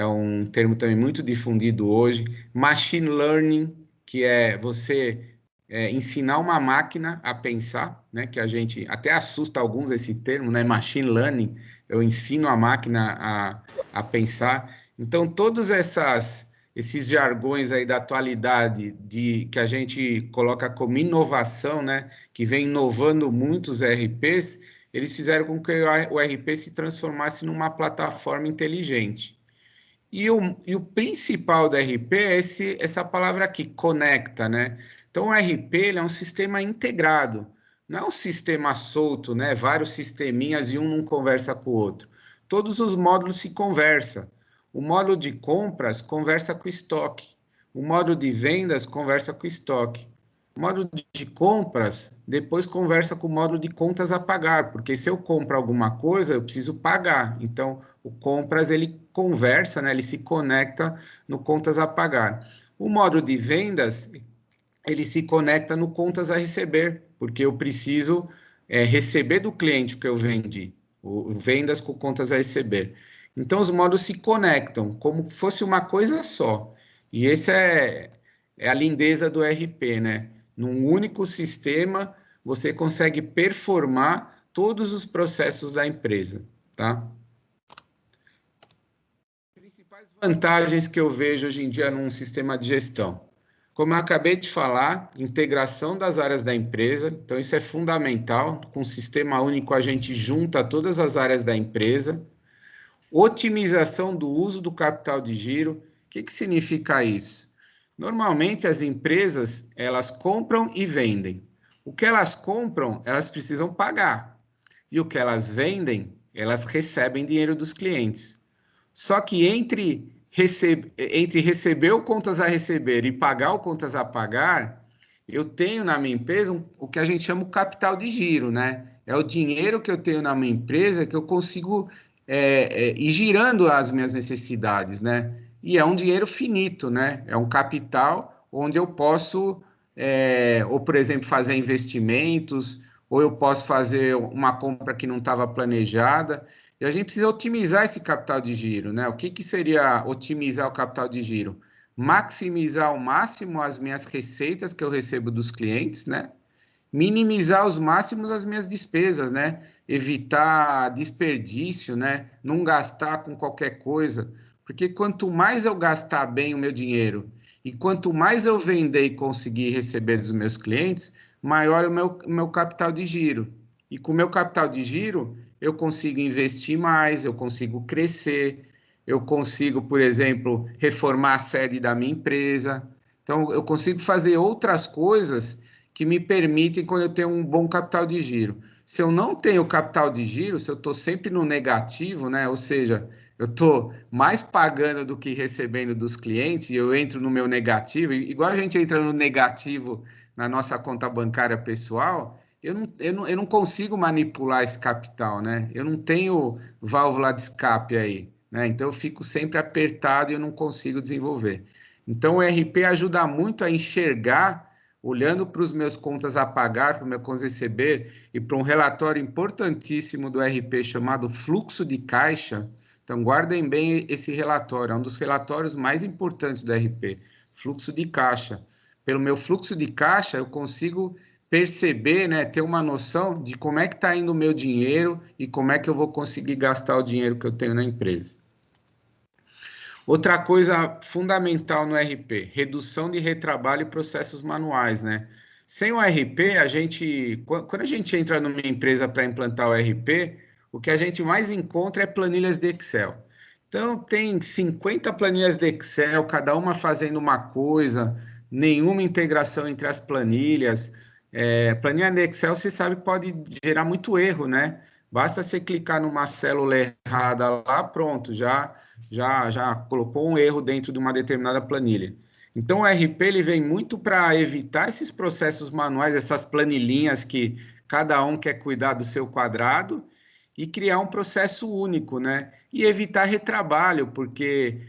um termo também muito difundido hoje, machine learning, que é você ensinar uma máquina a pensar, né? Que a gente até assusta alguns esse termo, né? Machine learning, eu ensino a máquina a pensar. Então, todos esses jargões aí da atualidade, que a gente coloca como inovação, né? Que vem inovando muitos ERPs, eles fizeram com que o ERP se transformasse numa plataforma inteligente. E o principal do RP é essa palavra aqui, conecta, né? Então, o RP ele é um sistema integrado, não é um sistema solto, né? Vários sisteminhas e um não conversa com o outro. Todos os módulos se conversam. O módulo de compras conversa com o estoque. O módulo de vendas conversa com o estoque. O módulo de compras depois conversa com o módulo de contas a pagar, porque se eu compro alguma coisa, eu preciso pagar. Então, o compras ele conversa, né? Ele se conecta no contas a pagar. O módulo de vendas ele se conecta no contas a receber, porque eu preciso receber do cliente o que eu vendi. O vendas com contas a receber. Então, os módulos se conectam como fosse uma coisa só. E esse é a lindeza do RP, né? Num único sistema, você consegue performar todos os processos da empresa, tá? Principais vantagens que eu vejo hoje em dia num sistema de gestão. Como eu acabei de falar, integração das áreas da empresa, então isso é fundamental. Com o sistema único, a gente junta todas as áreas da empresa. Otimização do uso do capital de giro. O que significa isso? Normalmente as empresas, elas compram e vendem. O que elas compram, elas precisam pagar. E o que elas vendem, elas recebem dinheiro dos clientes. Só que entre receber o contas a receber e pagar o contas a pagar, eu tenho na minha empresa o que a gente chama de capital de giro, né? É o dinheiro que eu tenho na minha empresa que eu consigo ir girando as minhas necessidades, né? E é um dinheiro finito, né? É um capital onde eu posso, ou por exemplo, fazer investimentos, ou eu posso fazer uma compra que não estava planejada. E a gente precisa otimizar esse capital de giro, né? O que seria otimizar o capital de giro? Maximizar ao máximo as minhas receitas que eu recebo dos clientes, né? Minimizar aos máximos as minhas despesas, né? Evitar desperdício, né? Não gastar com qualquer coisa, porque quanto mais eu gastar bem o meu dinheiro e quanto mais eu vender e conseguir receber dos meus clientes, maior é o meu capital de giro. E com o meu capital de giro, eu consigo investir mais, eu consigo crescer, eu consigo, por exemplo, reformar a sede da minha empresa. Então, eu consigo fazer outras coisas que me permitem quando eu tenho um bom capital de giro. Se eu não tenho capital de giro, se eu estou sempre no negativo, né? Ou seja, eu estou mais pagando do que recebendo dos clientes e eu entro no meu negativo, igual a gente entra no negativo na nossa conta bancária pessoal, eu não consigo manipular esse capital, né? Eu não tenho válvula de escape aí, né? Então eu fico sempre apertado e eu não consigo desenvolver. Então o RP ajuda muito a enxergar, olhando para os meus contas a pagar, para o meu contas a receber e para um relatório importantíssimo do RP chamado fluxo de caixa. Então guardem bem esse relatório, é um dos relatórios mais importantes do RP, fluxo de caixa. Pelo meu fluxo de caixa eu consigo perceber, né, ter uma noção de como é que está indo o meu dinheiro e como é que eu vou conseguir gastar o dinheiro que eu tenho na empresa. Outra coisa fundamental no RP, redução de retrabalho e processos manuais, né? Sem o RP, quando a gente entra numa empresa para implantar o RP, o que a gente mais encontra é planilhas de Excel. Então, tem 50 planilhas de Excel, cada uma fazendo uma coisa, nenhuma integração entre as planilhas. Planilha de Excel, você sabe que pode gerar muito erro, né? Basta você clicar numa célula errada lá, pronto, já colocou um erro dentro de uma determinada planilha. Então, o RP ele vem muito para evitar esses processos manuais, essas planilhinhas que cada um quer cuidar do seu quadrado e criar um processo único, né? E evitar retrabalho, porque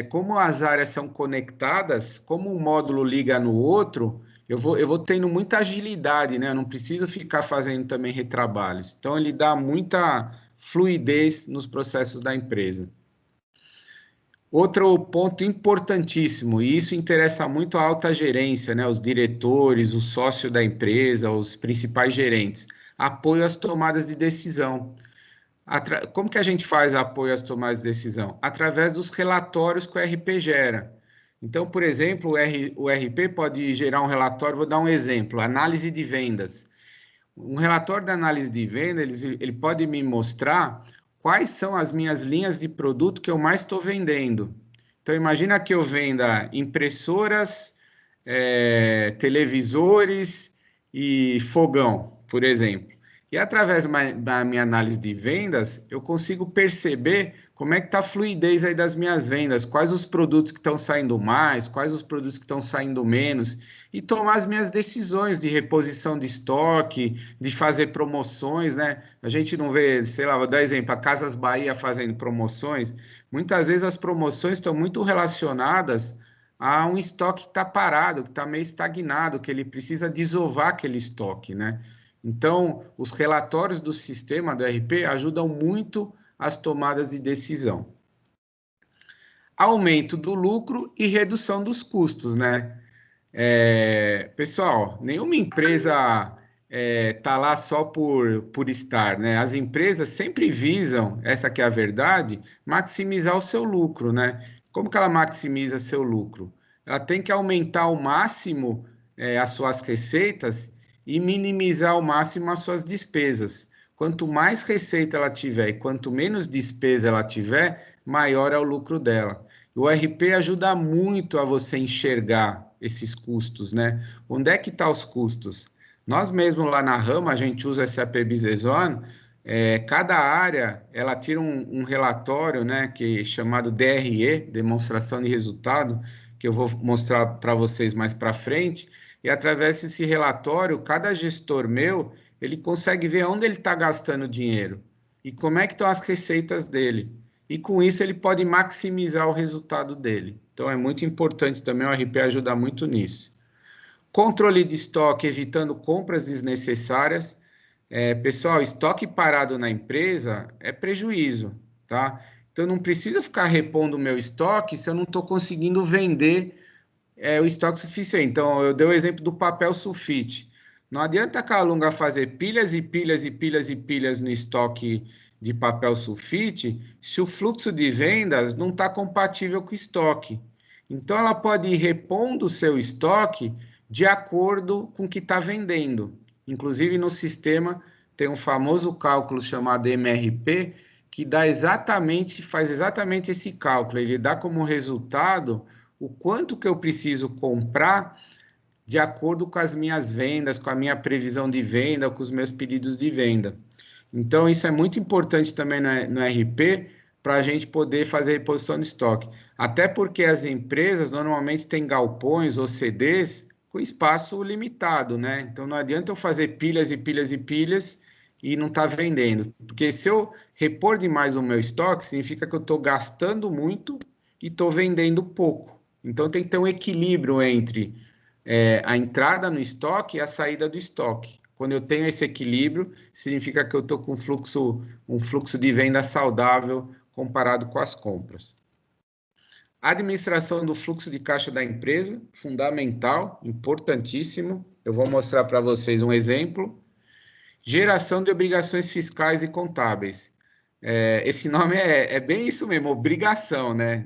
como as áreas são conectadas, como um módulo liga no outro, eu vou tendo muita agilidade, né? Eu não preciso ficar fazendo também retrabalhos. Então, ele dá muita fluidez nos processos da empresa. Outro ponto importantíssimo, e isso interessa muito à alta gerência, né? Os diretores, o sócio da empresa, os principais gerentes. Apoio às tomadas de decisão. Como que a gente faz apoio às tomadas de decisão? Através dos relatórios que o RP gera. Então, por exemplo, o RP pode gerar um relatório, vou dar um exemplo, análise de vendas. Um relatório de análise de venda, ele pode me mostrar quais são as minhas linhas de produto que eu mais estou vendendo. Então, imagina que eu venda impressoras, televisores e fogão, por exemplo. E através da minha análise de vendas, eu consigo perceber como é que está a fluidez aí das minhas vendas, quais os produtos que estão saindo mais, quais os produtos que estão saindo menos, e tomar as minhas decisões de reposição de estoque, de fazer promoções, né? A gente não vê, sei lá, vou dar exemplo, a Casas Bahia fazendo promoções. Muitas vezes as promoções estão muito relacionadas a um estoque que está parado, que está meio estagnado, que ele precisa desovar aquele estoque, né? Então, os relatórios do sistema do RP ajudam muito as tomadas de decisão. Aumento do lucro e redução dos custos, né? Pessoal, nenhuma empresa tá lá só por estar, né? As empresas sempre visam, essa que é a verdade, maximizar o seu lucro, né? Como que ela maximiza seu lucro? Ela tem que aumentar ao máximo as suas receitas e minimizar ao máximo as suas despesas. Quanto mais receita ela tiver e quanto menos despesa ela tiver, maior é o lucro dela. O RP ajuda muito a você enxergar esses custos, né? Onde é que estão os custos? Nós mesmos lá na Rama, a gente usa SAP Business One, cada área, ela tira um relatório, né, que é chamado DRE, Demonstração de Resultado, que eu vou mostrar para vocês mais para frente, e através desse relatório, cada gestor meu, ele consegue ver onde ele está gastando dinheiro e como é que estão as receitas dele. E com isso ele pode maximizar o resultado dele. Então é muito importante também, o RP ajuda muito nisso. Controle de estoque, evitando compras desnecessárias. Pessoal, estoque parado na empresa é prejuízo, tá? Então, não precisa ficar repondo o meu estoque se eu não estou conseguindo vender o estoque suficiente. Então, eu dei o exemplo do papel sulfite. Não adianta a Calunga fazer pilhas e pilhas e pilhas e pilhas no estoque de papel sulfite se o fluxo de vendas não está compatível com o estoque. Então, ela pode ir repondo o seu estoque de acordo com o que está vendendo. Inclusive, no sistema tem um famoso cálculo chamado MRP, que faz exatamente esse cálculo. Ele dá como resultado o quanto que eu preciso comprar de acordo com as minhas vendas, com a minha previsão de venda, com os meus pedidos de venda. Então, isso é muito importante também no RP, para a gente poder fazer reposição de estoque. Até porque as empresas normalmente têm galpões ou CDs com espaço limitado, né? Então, não adianta eu fazer pilhas e pilhas e pilhas e não estar vendendo. Porque se eu repor demais o meu estoque, significa que eu estou gastando muito e estou vendendo pouco. Então, tem que ter um equilíbrio entre a entrada no estoque e a saída do estoque. Quando eu tenho esse equilíbrio, significa que eu estou com um fluxo de venda saudável comparado com as compras. Administração do fluxo de caixa da empresa, fundamental, importantíssimo. Eu vou mostrar para vocês um exemplo. Geração de obrigações fiscais e contábeis. Esse nome é bem isso mesmo, obrigação, né?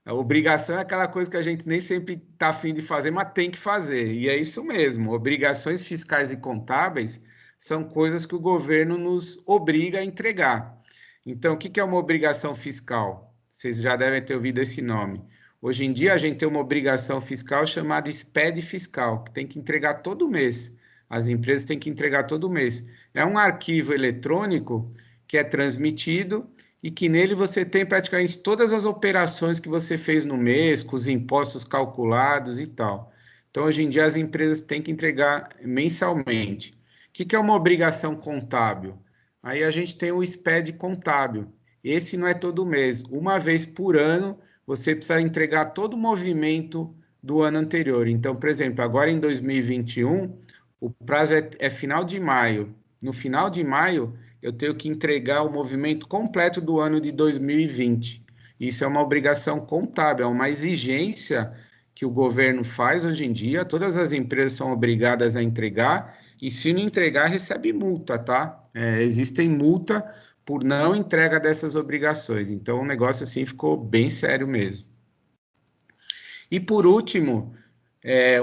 A obrigação é aquela coisa que a gente nem sempre está afim de fazer, mas tem que fazer. E é isso mesmo. Obrigações fiscais e contábeis são coisas que o governo nos obriga a entregar. Então, o que é uma obrigação fiscal? Vocês já devem ter ouvido esse nome. Hoje em dia, a gente tem uma obrigação fiscal chamada SPED fiscal, que tem que entregar todo mês. As empresas têm que entregar todo mês. É um arquivo eletrônico que é transmitido e que nele você tem praticamente todas as operações que você fez no mês, com os impostos calculados e tal. Então, hoje em dia, as empresas têm que entregar mensalmente. O que é uma obrigação contábil? Aí a gente tem o SPED contábil. Esse não é todo mês. Uma vez por ano, você precisa entregar todo o movimento do ano anterior. Então, por exemplo, agora em 2021, o prazo é final de maio. No final de maio, eu tenho que entregar o movimento completo do ano de 2020. Isso é uma obrigação contábil, é uma exigência que o governo faz hoje em dia. Todas as empresas são obrigadas a entregar, e se não entregar, recebe multa, tá? Existem multa por não entrega dessas obrigações. Então, o negócio assim ficou bem sério mesmo. E por último,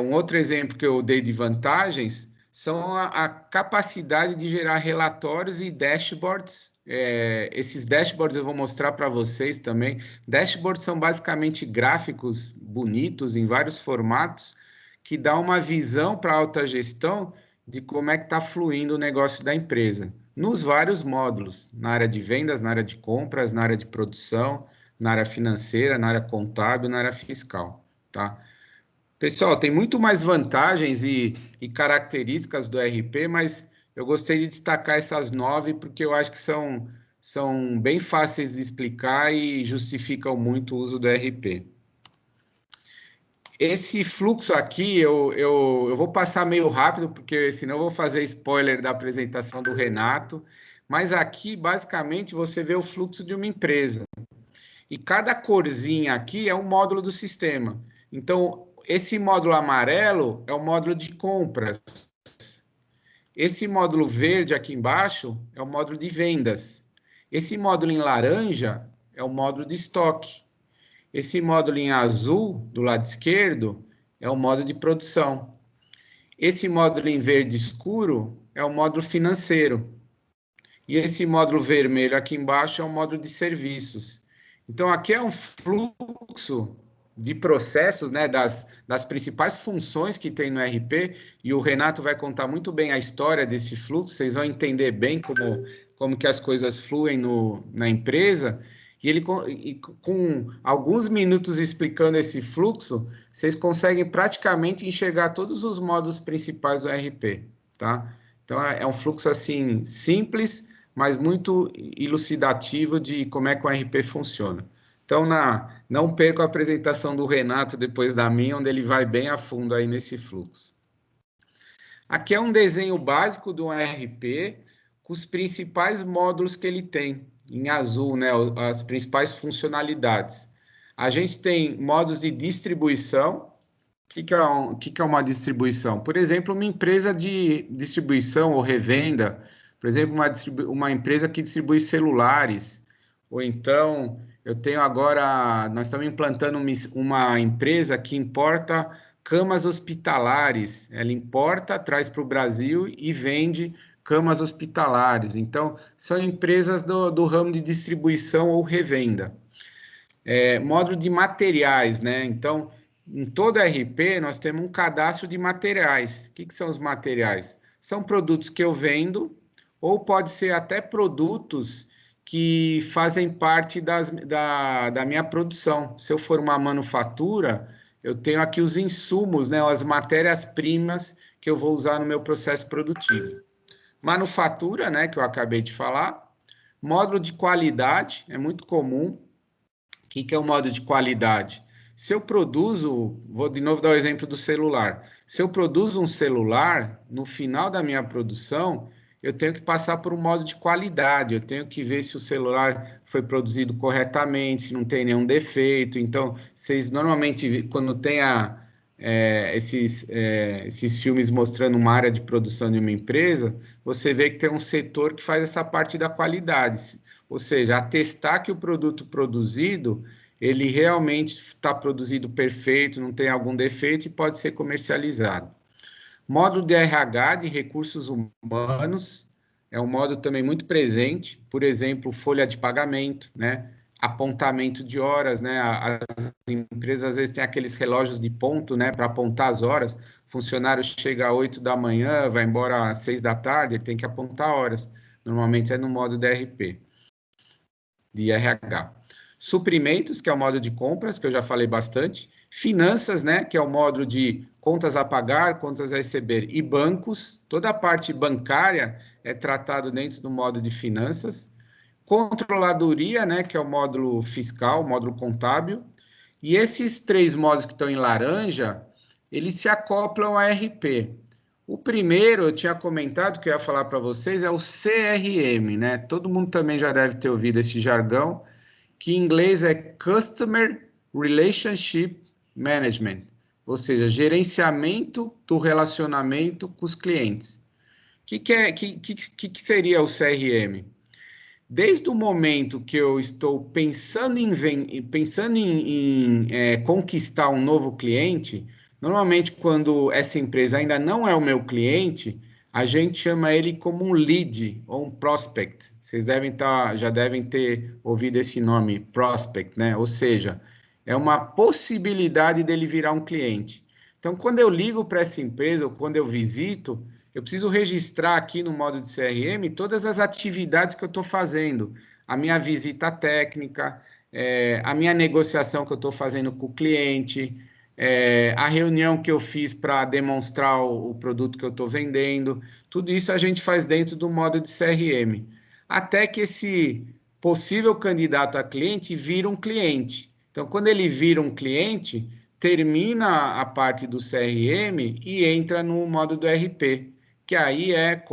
um outro exemplo que eu dei de vantagens são a capacidade de gerar relatórios e dashboards. Esses dashboards eu vou mostrar para vocês também. Dashboards são basicamente gráficos bonitos em vários formatos que dá uma visão para a alta gestão de como é que está fluindo o negócio da empresa, nos vários módulos, na área de vendas, na área de compras, na área de produção, na área financeira, na área contábil, na área fiscal, tá? Pessoal, tem muito mais vantagens e características do RP, mas eu gostei de destacar essas 9 porque eu acho que são bem fáceis de explicar e justificam muito o uso do RP. Esse fluxo aqui eu vou passar meio rápido, porque senão eu vou fazer spoiler da apresentação do Renato, mas aqui basicamente você vê o fluxo de uma empresa. E cada corzinha aqui é um módulo do sistema. Então, esse módulo amarelo é o módulo de compras. Esse módulo verde aqui embaixo é o módulo de vendas. Esse módulo em laranja é o módulo de estoque. Esse módulo em azul, do lado esquerdo, é o módulo de produção. Esse módulo em verde escuro é o módulo financeiro. E esse módulo vermelho aqui embaixo é o módulo de serviços. Então, aqui é um fluxo de processos, né, das principais funções que tem no RP, e o Renato vai contar muito bem a história desse fluxo, vocês vão entender bem como como que as coisas fluem na empresa, e ele com alguns minutos explicando esse fluxo, vocês conseguem praticamente enxergar todos os módulos principais do ERP, tá? Então, é um fluxo, assim, simples, mas muito elucidativo de como é que o ERP funciona. Então, não perca a apresentação do Renato depois da minha, onde ele vai bem a fundo aí nesse fluxo. Aqui é um desenho básico do ERP, com os principais módulos que ele tem, em azul, né, as principais funcionalidades. A gente tem módulos de distribuição. O que é uma distribuição? Por exemplo, uma empresa de distribuição ou revenda, por exemplo, uma empresa que distribui celulares, ou então eu tenho agora, nós estamos implantando uma empresa que importa camas hospitalares, ela importa, traz para o Brasil e vende camas hospitalares. Então, são empresas do ramo de distribuição ou revenda. Módulo de materiais, né? Então, em todo RP, nós temos um cadastro de materiais. O que são os materiais? São produtos que eu vendo, ou pode ser até produtos que fazem parte da minha produção. Se eu for uma manufatura, eu tenho aqui os insumos, né? As matérias-primas que eu vou usar no meu processo produtivo. Manufatura, né? Que eu acabei de falar. Módulo de qualidade, é muito comum. O que é o módulo de qualidade? Se eu produzo, vou de novo dar o exemplo do celular. Se eu produzo um celular, no final da minha produção, eu tenho que passar por um módulo de qualidade. Eu tenho que ver se o celular foi produzido corretamente, se não tem nenhum defeito. Então, vocês normalmente, quando tem esses filmes mostrando uma área de produção de uma empresa, você vê que tem um setor que faz essa parte da qualidade. Ou seja, atestar que o produto produzido, ele realmente está produzido perfeito, não tem algum defeito e pode ser comercializado. Módulo de RH, de recursos humanos, é um módulo também muito presente, por exemplo, folha de pagamento, né? Apontamento de horas, né? As empresas às vezes têm aqueles relógios de ponto, né? Para apontar as horas. O funcionário chega às 8 da manhã, vai embora às 6 da tarde, ele tem que apontar horas. Normalmente é no módulo de RP, de RH. Suprimentos, que é o módulo de compras, que eu já falei bastante. Finanças, né, que é o módulo de contas a pagar, contas a receber. E bancos, toda a parte bancária é tratado dentro do módulo de finanças. Controladoria, né, que é o módulo fiscal, o módulo contábil. E esses 3 módulos que estão em laranja, eles se acoplam a RP. O primeiro, eu tinha comentado que eu ia falar para vocês, é o CRM, né? Todo mundo também já deve ter ouvido esse jargão, que em inglês é Customer Relationship Management, ou seja, gerenciamento do relacionamento com os clientes. O que seria o CRM? Desde o momento que eu estou pensando em conquistar um novo cliente, normalmente quando essa empresa ainda não é o meu cliente, a gente chama ele como um lead ou um prospect. Vocês já devem ter ouvido esse nome, prospect, né? Ou seja, é uma possibilidade dele virar um cliente. Então, quando eu ligo para essa empresa ou quando eu visito, eu preciso registrar aqui no módulo de CRM todas as atividades que eu estou fazendo, a minha visita técnica, a minha negociação que eu estou fazendo com o cliente, a reunião que eu fiz para demonstrar o produto que eu estou vendendo, tudo isso a gente faz dentro do módulo de CRM, até que esse possível candidato a cliente vira um cliente. Então, quando ele vira um cliente, termina a parte do CRM e entra no módulo do RP, que aí é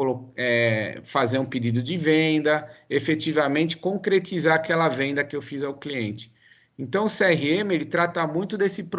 fazer um pedido de venda, efetivamente concretizar aquela venda que eu fiz ao cliente. Então, o CRM, ele trata muito desse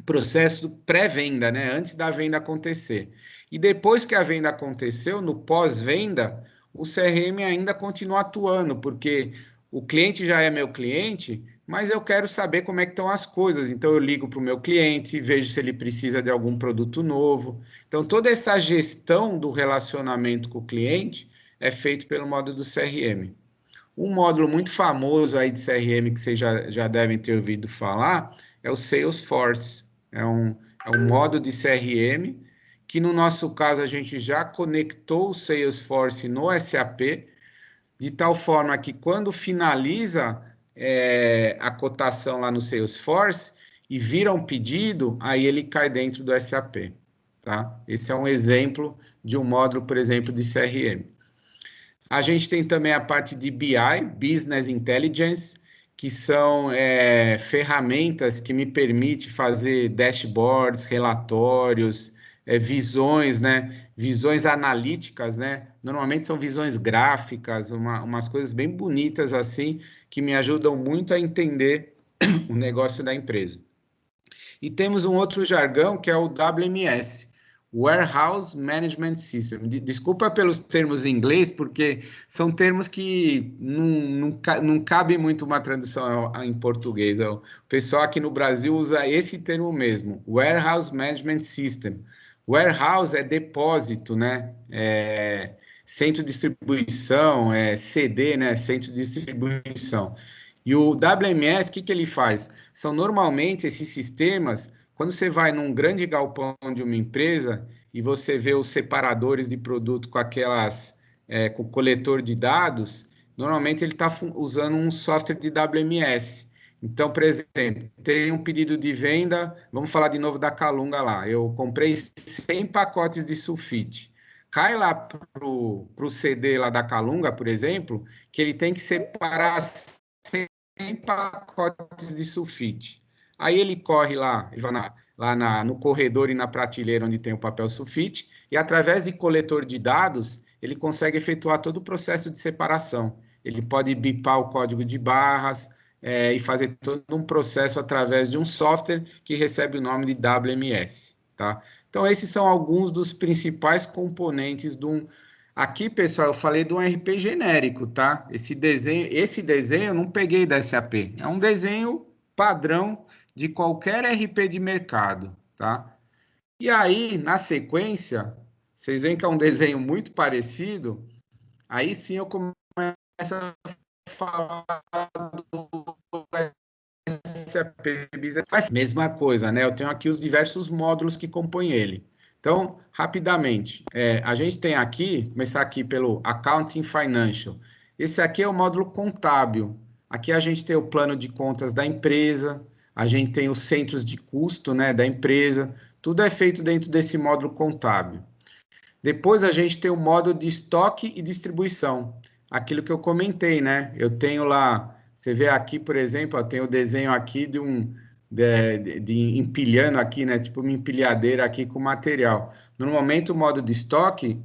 processo pré-venda, né? Antes da venda acontecer. E depois que a venda aconteceu, no pós-venda, o CRM ainda continua atuando, porque o cliente já é meu cliente, mas eu quero saber como é que estão as coisas. Então, eu ligo para o meu cliente, vejo se ele precisa de algum produto novo. Então, toda essa gestão do relacionamento com o cliente é feito pelo módulo do CRM. Um módulo muito famoso aí de CRM que vocês já devem ter ouvido falar é o Salesforce. É um módulo de CRM que, no nosso caso, a gente já conectou o Salesforce no SAP. de tal forma que quando finaliza a cotação lá no Salesforce e vira um pedido, aí ele cai dentro do SAP, tá? Esse é um exemplo de um módulo, por exemplo, de CRM. A gente tem também a parte de BI, Business Intelligence, que são ferramentas que me permitem fazer dashboards, relatórios, visões, né? Visões analíticas, né? Normalmente são visões gráficas, umas coisas bem bonitas assim, que me ajudam muito a entender o negócio da empresa. E temos um outro jargão que é o WMS, Warehouse Management System. Desculpa pelos termos em inglês, porque são termos que não cabe muito uma tradução em português. O pessoal aqui no Brasil usa esse termo mesmo, Warehouse Management System. Warehouse é depósito, né? Centro de distribuição, CD, né? Centro de distribuição. E o WMS, o que ele faz? São normalmente esses sistemas, quando você vai num grande galpão de uma empresa e você vê os separadores de produto com com o coletor de dados, normalmente ele está usando um software de WMS. Então, por exemplo, tem um pedido de venda, vamos falar de novo da Calunga lá, eu comprei 100 pacotes de sulfite. Cai lá para o CD lá da Calunga, por exemplo, que ele tem que separar 100 pacotes de sulfite. Aí ele corre lá, no corredor e na prateleira onde tem o papel sulfite, e através de coletor de dados, ele consegue efetuar todo o processo de separação. Ele pode bipar o código de barras e fazer todo um processo através de um software que recebe o nome de WMS. Tá? Então, esses são alguns dos principais componentes de um... Aqui, pessoal, eu falei de um RP genérico, tá? Esse desenho eu não peguei da SAP. É um desenho padrão de qualquer RP de mercado, tá? E aí, na sequência, vocês veem que é um desenho muito parecido, aí sim eu começo a falar do SAP Business. Faz a mesma coisa, né? Eu tenho aqui os diversos módulos que compõem ele. Então, rapidamente, a gente tem aqui, começar aqui pelo Accounting Financial. Esse aqui é o módulo contábil. Aqui a gente tem o plano de contas da empresa, a gente tem os centros de custo, né, da empresa, tudo é feito dentro desse módulo contábil. Depois a gente tem o módulo de estoque e distribuição, aquilo que eu comentei, né? Eu tenho lá, você vê aqui, por exemplo, eu tenho o desenho aqui de empilhando aqui, né? Tipo uma empilhadeira aqui com material. Normalmente o módulo de estoque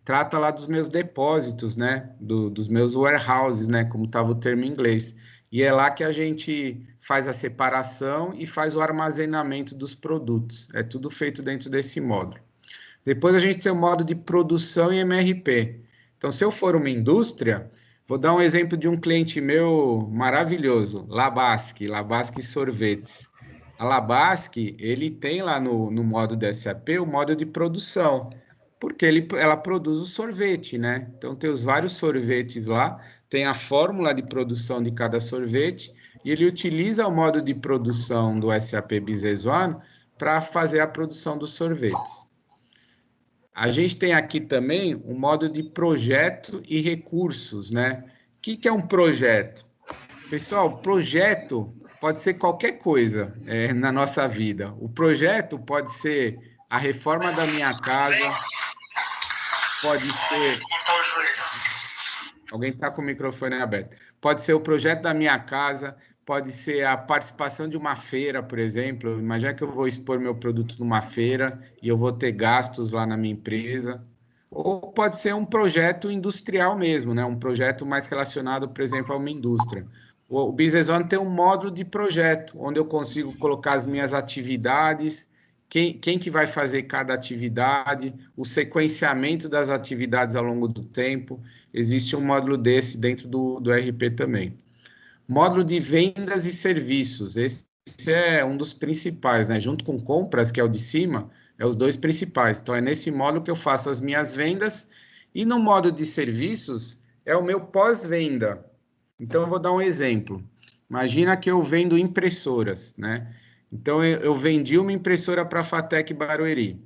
trata lá dos meus depósitos, né? Dos meus warehouses, né? Como estava o termo em inglês. E é lá que a gente faz a separação e faz o armazenamento dos produtos. É tudo feito dentro desse módulo. Depois a gente tem o módulo de produção e MRP. Então, se eu for uma indústria, vou dar um exemplo de um cliente meu maravilhoso, Labasque Sorvetes. A Labasque, ele tem lá no módulo da SAP o módulo de produção, porque ela produz o sorvete, né? Então, tem os vários sorvetes lá, tem a fórmula de produção de cada sorvete, e ele utiliza o módulo de produção do SAP Business One para fazer a produção dos sorvetes. A gente tem aqui também o módulo de projeto e recursos, né? O que é um projeto? Pessoal, projeto pode ser qualquer coisa na nossa vida. O projeto pode ser a reforma da minha casa, pode ser... Alguém está com o microfone aberto. Pode ser o projeto da minha casa, pode ser a participação de uma feira, por exemplo. Imagina que eu vou expor meu produto numa feira e eu vou ter gastos lá na minha empresa. Ou pode ser um projeto industrial mesmo, né? Um projeto mais relacionado, por exemplo, a uma indústria. O Business One tem um módulo de projeto, onde eu consigo colocar as minhas atividades, quem que vai fazer cada atividade, o sequenciamento das atividades ao longo do tempo. Existe um módulo desse dentro do RP também. Módulo de vendas e serviços, esse é um dos principais, né? Junto com compras, que é o de cima, é os dois principais. Então, é nesse módulo que eu faço as minhas vendas, e no módulo de serviços, é o meu pós-venda. Então, eu vou dar um exemplo. Imagina que eu vendo impressoras, né? Então, eu vendi uma impressora para a FATEC Barueri.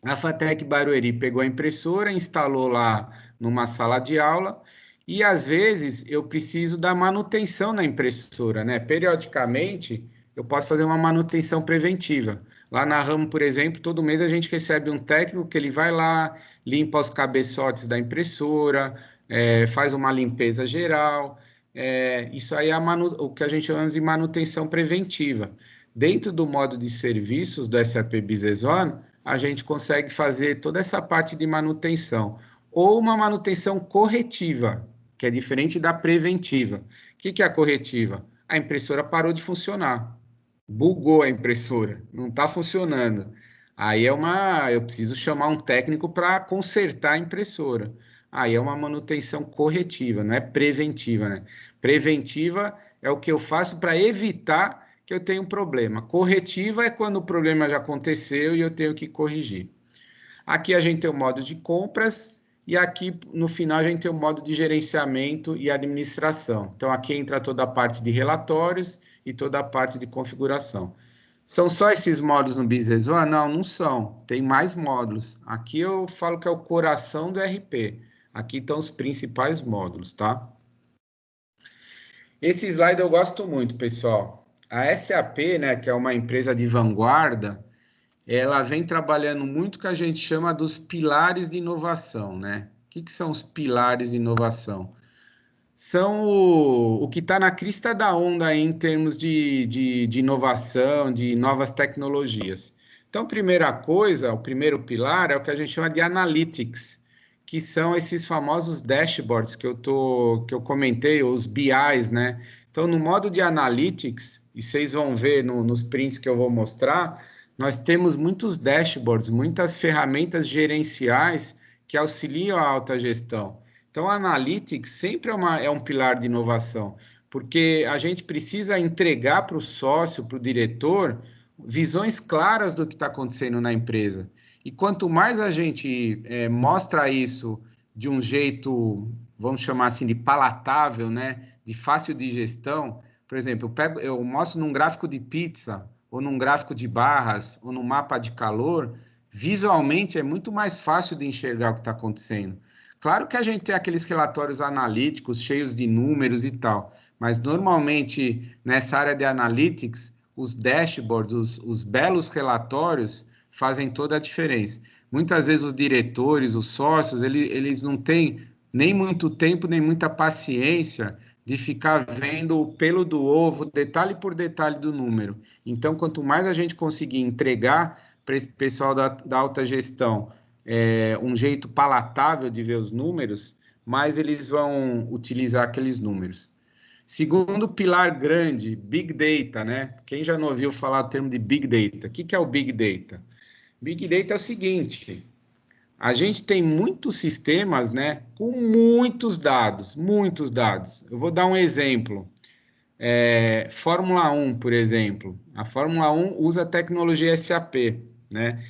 A FATEC Barueri pegou a impressora, instalou lá numa sala de aula, E, às vezes, eu preciso da manutenção na impressora, né? Periodicamente, eu posso fazer uma manutenção preventiva. Lá na Ramo, por exemplo, todo mês a gente recebe um técnico que ele vai lá, limpa os cabeçotes da impressora, faz uma limpeza geral. Isso aí é o que a gente chama de manutenção preventiva. Dentro do modo de serviços do SAP Business One, a gente consegue fazer toda essa parte de manutenção. Ou uma manutenção corretiva, que é diferente da preventiva. O que é a corretiva? A impressora parou de funcionar. Bugou a impressora, não está funcionando. Aí eu preciso chamar um técnico para consertar a impressora. Aí é uma manutenção corretiva, não é preventiva, né? Preventiva é o que eu faço para evitar que eu tenha um problema. Corretiva é quando o problema já aconteceu e eu tenho que corrigir. Aqui a gente tem o modo de compras e aqui no final a gente tem o modo de gerenciamento e administração. Então aqui entra toda a parte de relatórios e toda a parte de configuração. São só esses módulos no Business One? Não, não são. Tem mais módulos. Aqui eu falo que é o coração do RP. Aqui estão os principais módulos, tá? Esse slide eu gosto muito, pessoal. A SAP, né, que é uma empresa de vanguarda, ela vem trabalhando muito o que a gente chama dos pilares de inovação, né? O que são os pilares de inovação? São o que está na crista da onda aí em termos de inovação, de novas tecnologias. Então, primeira coisa, o primeiro pilar é o que a gente chama de analytics, que são esses famosos dashboards que eu comentei, os BIs, né? Então, no modo de analytics, e vocês vão ver nos prints que eu vou mostrar, nós temos muitos dashboards, muitas ferramentas gerenciais que auxiliam a alta gestão. Então, a Analytics sempre é um pilar de inovação, porque a gente precisa entregar para o sócio, para o diretor, visões claras do que está acontecendo na empresa. E quanto mais a gente mostra isso de um jeito, vamos chamar assim, de palatável, né, de fácil de gestão, por exemplo, eu mostro num gráfico de pizza, ou num gráfico de barras, ou num mapa de calor, visualmente é muito mais fácil de enxergar o que está acontecendo. Claro que a gente tem aqueles relatórios analíticos cheios de números e tal, mas normalmente nessa área de analytics, os dashboards, os belos relatórios fazem toda a diferença. Muitas vezes os diretores, os sócios, eles não têm nem muito tempo, nem muita paciência de ficar vendo o pelo do ovo, detalhe por detalhe do número. Então, quanto mais a gente conseguir entregar para esse pessoal da alta gestão um jeito palatável de ver os números, mais eles vão utilizar aqueles números. Segundo pilar grande, Big Data, né? Quem já não ouviu falar o termo de Big Data? O que é o Big Data? Big Data é o seguinte, a gente tem muitos sistemas, né, com muitos dados. Eu vou dar um exemplo. Fórmula 1, por exemplo. A Fórmula 1 usa a tecnologia SAP, né?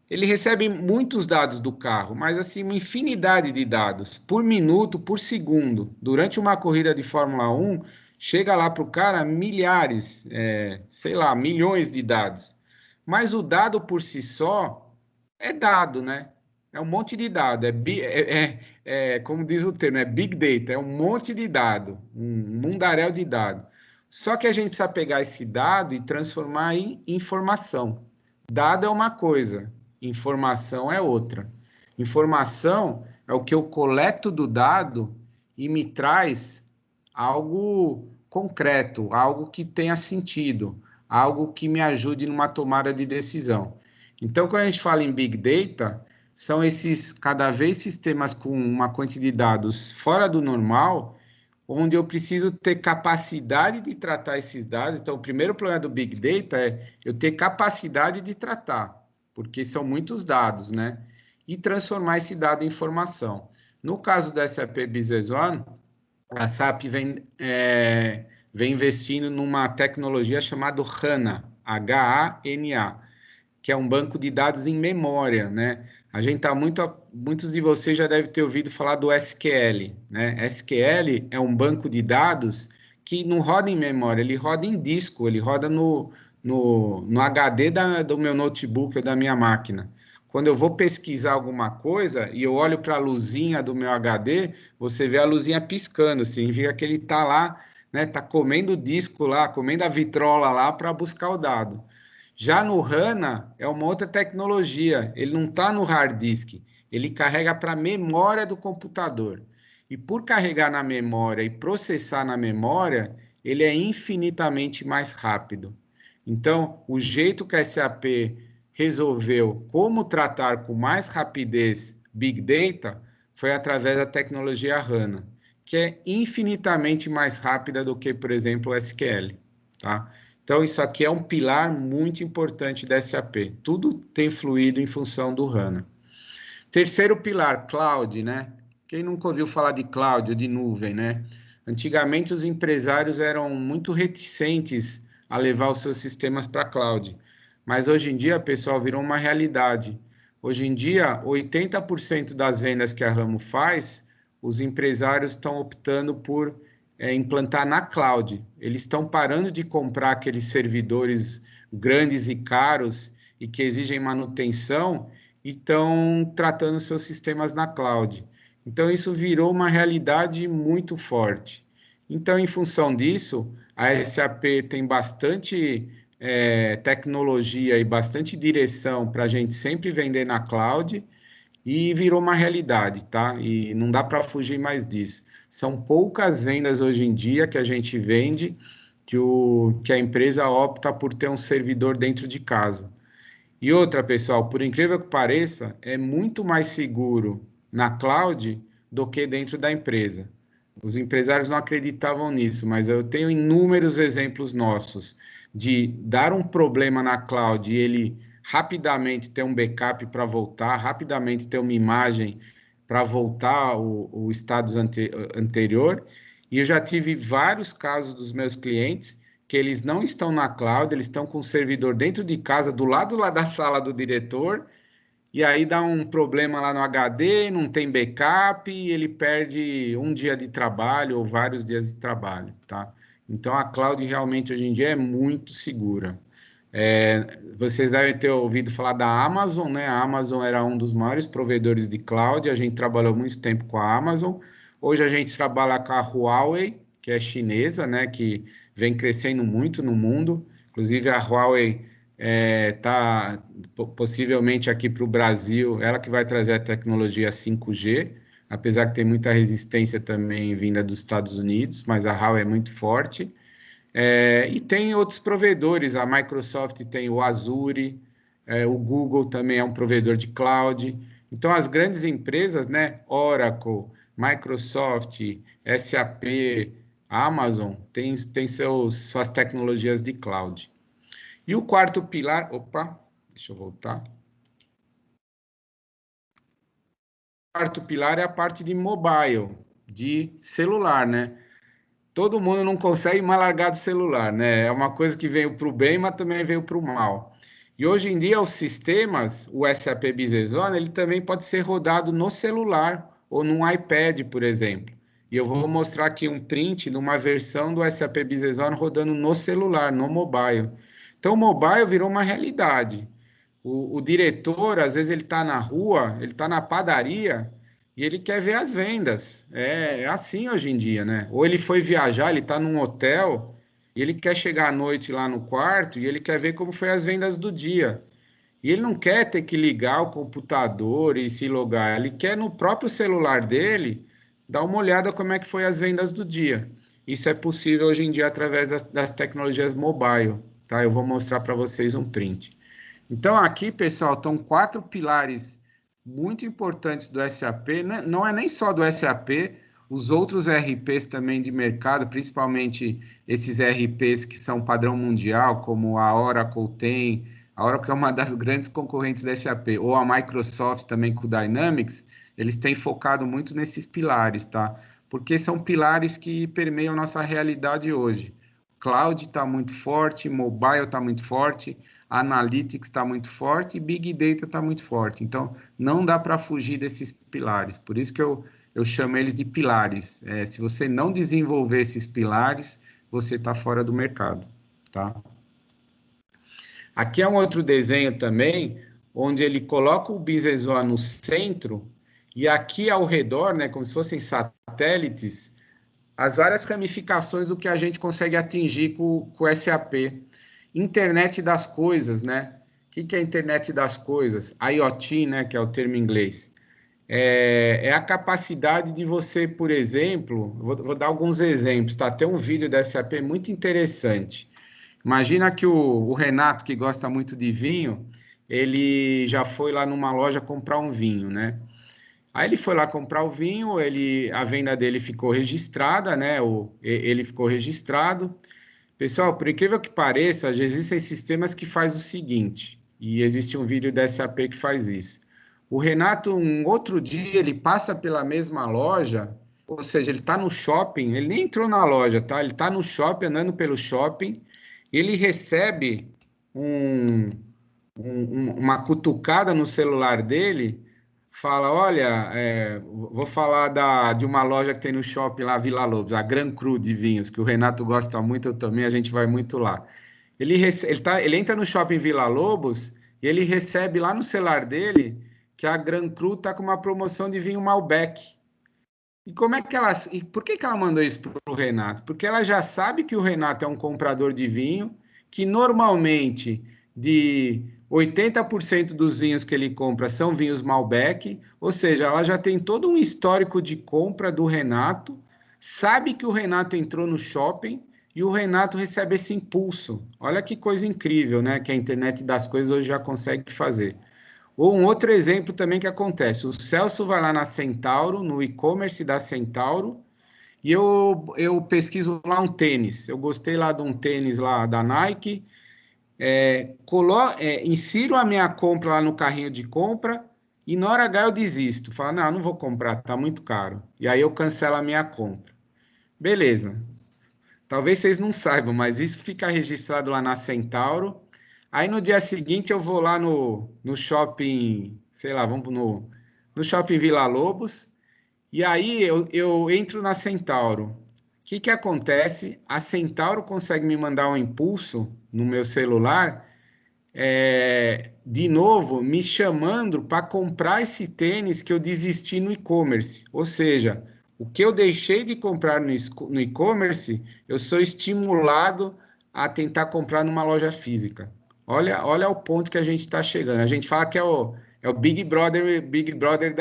Ele recebe muitos dados do carro, mas assim, uma infinidade de dados, por minuto, por segundo. Durante uma corrida de Fórmula 1, chega lá para o cara milhares, sei lá, milhões de dados. Mas o dado por si só é dado, né? É um monte de dado, como diz o termo, é Big Data, é um monte de dado, um mundaréu de dado. Só que a gente precisa pegar esse dado e transformar em informação. Dado é uma coisa, informação é outra. Informação é o que eu coleto do dado e me traz algo concreto, algo que tenha sentido, algo que me ajude numa tomada de decisão. Então, quando a gente fala em Big Data, são esses, cada vez, sistemas com uma quantidade de dados fora do normal, onde eu preciso ter capacidade de tratar esses dados. Então, o primeiro problema do Big Data é eu ter capacidade de tratar, porque são muitos dados, né? E transformar esse dado em informação. No caso da SAP Business One, a SAP vem investindo numa tecnologia chamada HANA, H-A-N-A, que é um banco de dados em memória, né? A gente muitos de vocês já devem ter ouvido falar do SQL, né? SQL é um banco de dados que não roda em memória, ele roda em disco, ele roda no HD do meu notebook ou da minha máquina. quando eu vou pesquisar alguma coisa e eu olho para a luzinha do meu HD, você vê a luzinha piscando, significa que ele está lá, né, está comendo o disco lá, comendo a vitrola lá para buscar o dado. Já no HANA é uma outra tecnologia, ele não está no hard disk, ele carrega para a memória do computador. E por carregar na memória e processar na memória, ele é infinitamente mais rápido. Então, o jeito que a SAP resolveu como tratar com mais rapidez Big Data foi através da tecnologia HANA, que é infinitamente mais rápida do que, por exemplo, o SQL, tá? Então, isso aqui é um pilar muito importante da SAP. Tudo tem fluído em função do HANA. Terceiro pilar, cloud, né? Quem nunca ouviu falar de cloud ou de nuvem, né? Antigamente, os empresários eram muito reticentes a levar os seus sistemas para cloud. Mas hoje em dia, pessoal, virou uma realidade. Hoje em dia, 80% das vendas que a Ramo faz, os empresários estão optando por implantar na cloud. Eles estão parando de comprar aqueles servidores grandes e caros e que exigem manutenção e estão tratando seus sistemas na cloud. Então, isso virou uma realidade muito forte. Então, em função disso, a SAP tem bastante tecnologia e bastante direção para a gente sempre vender na cloud e virou uma realidade, tá? E não dá para fugir mais disso. São poucas vendas hoje em dia que a gente vende que a empresa opta por ter um servidor dentro de casa. E outra, pessoal, por incrível que pareça, é muito mais seguro na cloud do que dentro da empresa. Os empresários não acreditavam nisso, mas eu tenho inúmeros exemplos nossos de dar um problema na cloud e ele rapidamente ter um backup para voltar, rapidamente ter uma imagem para voltar o status anterior. E eu já tive vários casos dos meus clientes que eles não estão na cloud, eles estão com o servidor dentro de casa, do lado lá da sala do diretor, e aí dá um problema lá no HD, não tem backup, e ele perde um dia de trabalho ou vários dias de trabalho, tá? Então, a cloud realmente hoje em dia é muito segura. Vocês devem ter ouvido falar da Amazon, né? A Amazon era um dos maiores provedores de cloud, a gente trabalhou muito tempo com a Amazon. Hoje a gente trabalha com a Huawei, que é chinesa, né? Que vem crescendo muito no mundo. Inclusive, a Huawei está possivelmente aqui para o Brasil, ela que vai trazer a tecnologia 5G, apesar que tem muita resistência também vinda dos Estados Unidos, mas a Huawei é muito forte. E tem outros provedores, a Microsoft tem o Azure, o Google também é um provedor de cloud. Então, as grandes empresas, né, Oracle, Microsoft, SAP, Amazon, tem suas tecnologias de cloud. E o quarto pilar, deixa eu voltar. O quarto pilar é a parte de mobile, de celular, né? Todo mundo não consegue mais largar do celular, né? É uma coisa que veio para o bem, mas também veio para o mal. E hoje em dia, os sistemas, o SAP Business One, ele também pode ser rodado no celular ou num iPad, por exemplo. E eu vou mostrar aqui um print de uma versão do SAP Business One rodando no celular, no mobile. Então, o mobile virou uma realidade. O diretor, às vezes, ele está na rua, ele está na padaria e ele quer ver as vendas. É assim hoje em dia, né? Ou ele foi viajar, ele está num hotel e ele quer chegar à noite lá no quarto e ele quer ver como foi as vendas do dia. E ele não quer ter que ligar o computador e se logar. Ele quer no próprio celular dele dar uma olhada como é que foi as vendas do dia. Isso é possível hoje em dia através das tecnologias mobile, tá? Eu vou mostrar para vocês um print. Então, aqui, pessoal, estão 4 pilares muito importantes do SAP, né? Não é nem só do SAP, os outros ERPs também de mercado, principalmente esses ERPs que são padrão mundial, como a Oracle tem, a Oracle é uma das grandes concorrentes da SAP, ou a Microsoft também com o Dynamics, eles têm focado muito nesses pilares, tá? Porque são pilares que permeiam nossa realidade hoje. Cloud está muito forte, mobile está muito forte, Analytics está muito forte e Big Data está muito forte. Então, não dá para fugir desses pilares. Por isso que eu chamo eles de pilares. Se você não desenvolver esses pilares, você está fora do mercado, tá? Aqui é um outro desenho também, onde ele coloca o Business One no centro e aqui ao redor, né, como se fossem satélites, as várias ramificações do que a gente consegue atingir com o SAP. Internet das coisas, né? O que é a internet das coisas? IoT, né, que é o termo em inglês. É a capacidade de você, por exemplo, vou dar alguns exemplos, tá? Tem um vídeo da SAP muito interessante. Imagina que o Renato, que gosta muito de vinho, ele já foi lá numa loja comprar um vinho, né? Aí ele foi lá comprar o vinho, a venda dele ficou registrada, né? Ele ficou registrado. Pessoal, por incrível que pareça, já existem sistemas que faz o seguinte, e existe um vídeo da SAP que faz isso. O Renato, um outro dia, ele passa pela mesma loja, ou seja, ele está no shopping, ele nem entrou na loja, tá? Ele está no shopping, andando pelo shopping, ele recebe uma cutucada no celular dele, fala, olha, vou falar de uma loja que tem no shopping lá, Vila Lobos, a Gran Cru de vinhos, que o Renato gosta muito, eu também, a gente vai muito lá. Ele entra no shopping Vila Lobos e ele recebe lá no celular dele que a Gran Cru está com uma promoção de vinho Malbec. E por que ela mandou isso para o Renato? Porque ela já sabe que o Renato é um comprador de vinho, que normalmente de 80% dos vinhos que ele compra são vinhos Malbec, ou seja, ela já tem todo um histórico de compra do Renato, sabe que o Renato entrou no shopping e o Renato recebe esse impulso. Olha que coisa incrível, né? Que a internet das coisas hoje já consegue fazer. Ou um outro exemplo também que acontece, o Celso vai lá na Centauro, no e-commerce da Centauro, e eu pesquiso lá um tênis. Eu gostei lá de um tênis lá da Nike, insiro a minha compra lá no carrinho de compra e na hora H eu desisto. Falo, não vou comprar, tá muito caro. E aí eu cancelo a minha compra. Beleza. Talvez vocês não saibam, mas isso fica registrado lá na Centauro. Aí no dia seguinte eu vou lá no shopping, sei lá, vamos no shopping Vila Lobos, e aí eu entro na Centauro. O que acontece? A Centauro consegue me mandar um impulso no meu celular, de novo, me chamando para comprar esse tênis que eu desisti no e-commerce. Ou seja, o que eu deixei de comprar no e-commerce, eu sou estimulado a tentar comprar numa loja física. Olha o ponto que a gente está chegando. A gente fala que é o Big Brother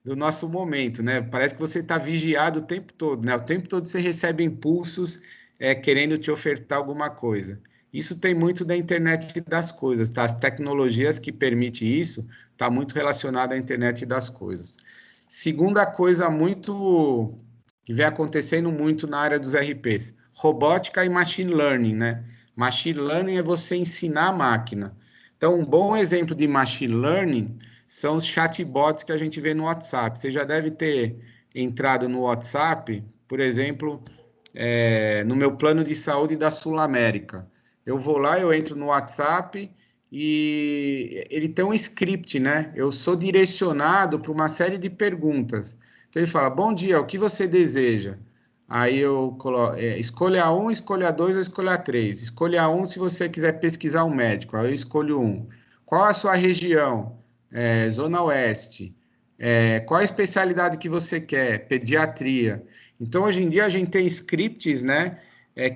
do nosso momento, né? Parece que você está vigiado o tempo todo, né? O tempo todo você recebe impulsos querendo te ofertar alguma coisa. Isso tem muito da internet das coisas, tá? As tecnologias que permitem isso está muito relacionado à internet das coisas. Segunda coisa muito que vem acontecendo muito na área dos RPs, robótica e machine learning, né? Machine learning é você ensinar a máquina. Então, um bom exemplo de machine learning são os chatbots que a gente vê no WhatsApp. Você já deve ter entrado no WhatsApp, por exemplo, no meu plano de saúde da Sul América. Eu vou lá, eu entro no WhatsApp e ele tem um script, né? Eu sou direcionado para uma série de perguntas. Então ele fala, bom dia, o que você deseja? Aí eu coloco, escolha 1, escolha 2 ou escolha 3. Escolha 1 se você quiser pesquisar um médico, aí eu escolho 1. Qual a sua região? Zona Oeste. Qual a especialidade que você quer? Pediatria. Então, hoje em dia, a gente tem scripts, né,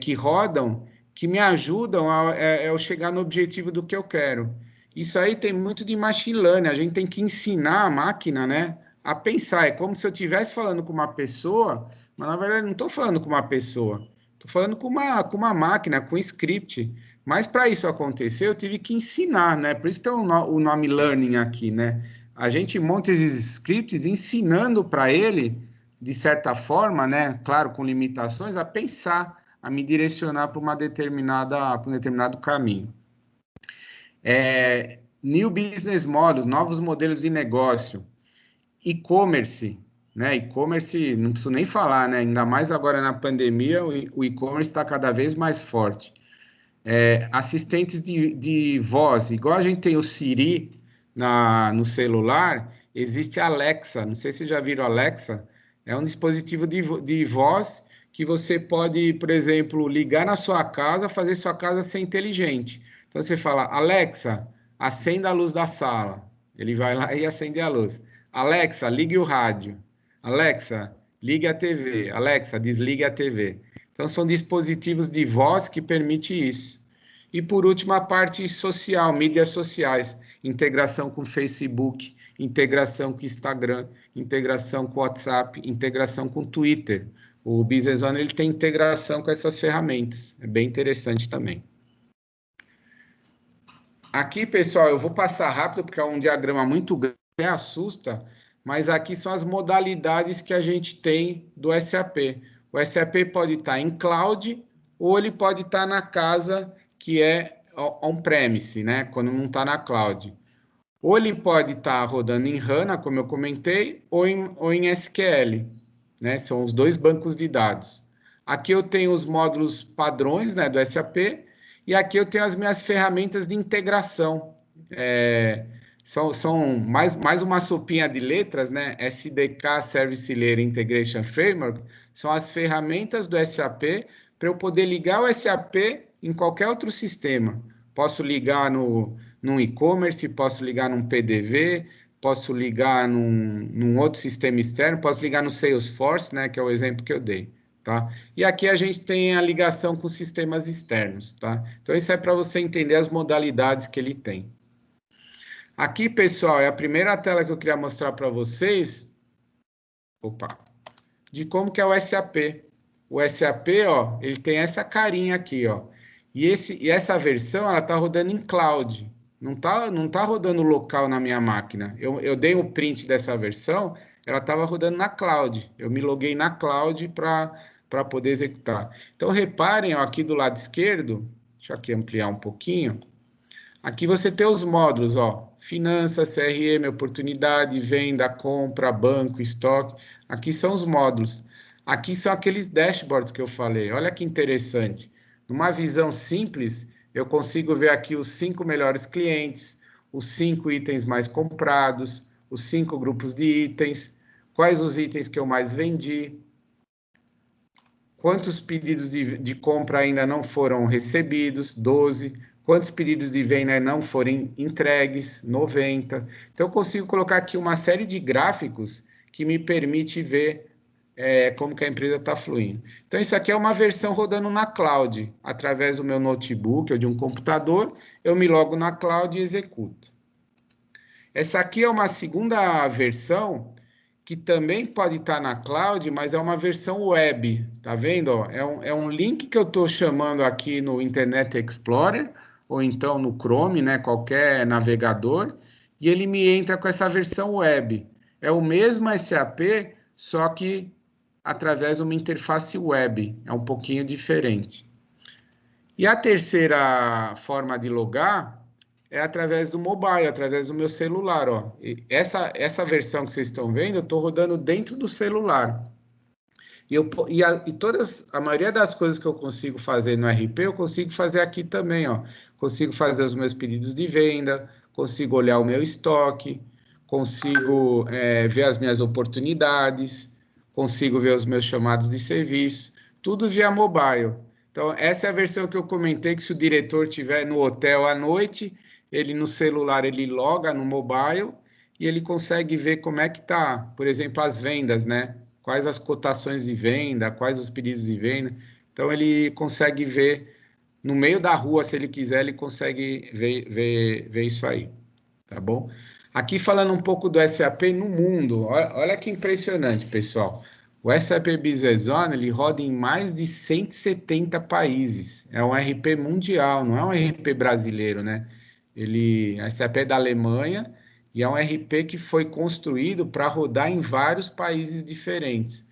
que rodam, que me ajudam a eu chegar no objetivo do que eu quero. Isso aí tem muito de machine learning, a gente tem que ensinar a máquina, né, a pensar. É como se eu estivesse falando com uma pessoa, mas na verdade não estou falando com uma pessoa, estou falando com uma máquina, com um script. Mas para isso acontecer, eu tive que ensinar, né? Por isso tem o nome learning aqui, né? A gente monta esses scripts ensinando para ele, de certa forma, né? Claro, com limitações, a pensar, a me direcionar para um determinado caminho. New business models, novos modelos de negócio. E-commerce, né? E-commerce, não preciso nem falar, né? Ainda mais agora na pandemia, o e-commerce está cada vez mais forte. Assistentes de voz, igual a gente tem o Siri no celular, existe a Alexa. Não sei se vocês já viram a Alexa. É um dispositivo de voz que você pode, por exemplo, ligar na sua casa, fazer sua casa ser inteligente. Então você fala, Alexa, acenda a luz da sala. Ele vai lá e acende a luz. Alexa, ligue o rádio. Alexa, ligue a TV. Alexa, desligue a TV. Então, são dispositivos de voz que permitem isso. E, por último, a parte social, mídias sociais. Integração com Facebook, integração com Instagram, integração com WhatsApp, integração com Twitter. O Business One ele tem integração com essas ferramentas. É bem interessante também. Aqui, pessoal, eu vou passar rápido, porque é um diagrama muito grande, até assusta, mas aqui são as modalidades que a gente tem do SAP. O SAP pode estar em cloud ou ele pode estar na casa que é on-premise, né? Quando não está na cloud. Ou ele pode estar rodando em HANA, como eu comentei, ou em SQL, né? São os dois bancos de dados. Aqui eu tenho os módulos padrões, né, do SAP, e aqui eu tenho as minhas ferramentas de integração. São mais uma sopinha de letras, né? SDK, Service Layer Integration Framework, são as ferramentas do SAP para eu poder ligar o SAP em qualquer outro sistema. Posso ligar num e-commerce, posso ligar num PDV, posso ligar num outro sistema externo, posso ligar no Salesforce, né, que é o exemplo que eu dei, tá? E aqui a gente tem a ligação com sistemas externos, tá? Então, isso é para você entender as modalidades que ele tem. Aqui, pessoal, é a primeira tela que eu queria mostrar para vocês, de como que é o SAP. O SAP, ó, ele tem essa carinha aqui, ó. E essa versão, ela tá rodando em cloud. Não tá rodando local na minha máquina. Eu dei o print dessa versão, ela estava rodando na cloud. Eu me loguei na cloud para poder executar. Então, reparem, ó, aqui do lado esquerdo, deixa eu aqui ampliar um pouquinho. Aqui você tem os módulos, ó, finanças, CRM, oportunidade, venda, compra, banco, estoque. Aqui são os módulos. Aqui são aqueles dashboards que eu falei. Olha que interessante. Numa visão simples, eu consigo ver aqui os 5 melhores clientes, os 5 itens mais comprados, os 5 grupos de itens, quais os itens que eu mais vendi, quantos pedidos de compra ainda não foram recebidos, 12, quantos pedidos de venda não foram entregues, 90. Então, eu consigo colocar aqui uma série de gráficos que me permite ver como que a empresa está fluindo. Então, isso aqui é uma versão rodando na cloud. Através do meu notebook ou de um computador, eu me logo na cloud e executo. Essa aqui é uma segunda versão que também pode estar na cloud, mas é uma versão web. Tá vendo? É um link que eu estou chamando aqui no Internet Explorer, ou então no Chrome, né? Qualquer navegador, e ele me entra com essa versão web. É o mesmo SAP, só que através de uma interface web, é um pouquinho diferente. E a terceira forma de logar é através do mobile, através do meu celular, ó. Essa versão que vocês estão vendo, eu estou rodando dentro do celular. A maioria das coisas que eu consigo fazer no RP, eu consigo fazer aqui também, ó. Consigo fazer os meus pedidos de venda, consigo olhar o meu estoque, consigo ver as minhas oportunidades, consigo ver os meus chamados de serviço, tudo via mobile. Então, essa é a versão que eu comentei, que se o diretor estiver no hotel à noite, ele no celular, ele loga no mobile e ele consegue ver como é que está, por exemplo, as vendas, né? Quais as cotações de venda, quais os pedidos de venda. Então, ele consegue ver, no meio da rua, se ele quiser, ele consegue ver isso aí, tá bom? Aqui falando um pouco do SAP no mundo, olha que impressionante, pessoal. O SAP Business One, ele roda em mais de 170 países. É um RP mundial, não é um RP brasileiro, né? A SAP é da Alemanha e é um RP que foi construído para rodar em vários países diferentes.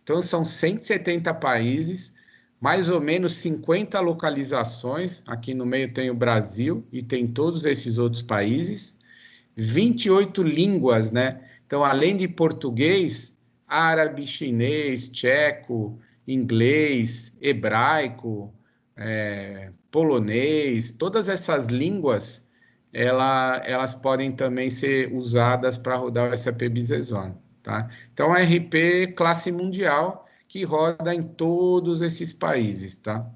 Então, são 170 países, mais ou menos 50 localizações. Aqui no meio tem o Brasil e tem todos esses outros países. 28 línguas, né? Então, além de português, árabe, chinês, tcheco, inglês, hebraico, polonês, todas essas línguas, elas podem também ser usadas para rodar o SAP Business One, tá? Então, é RP classe mundial que roda em todos esses países, tá?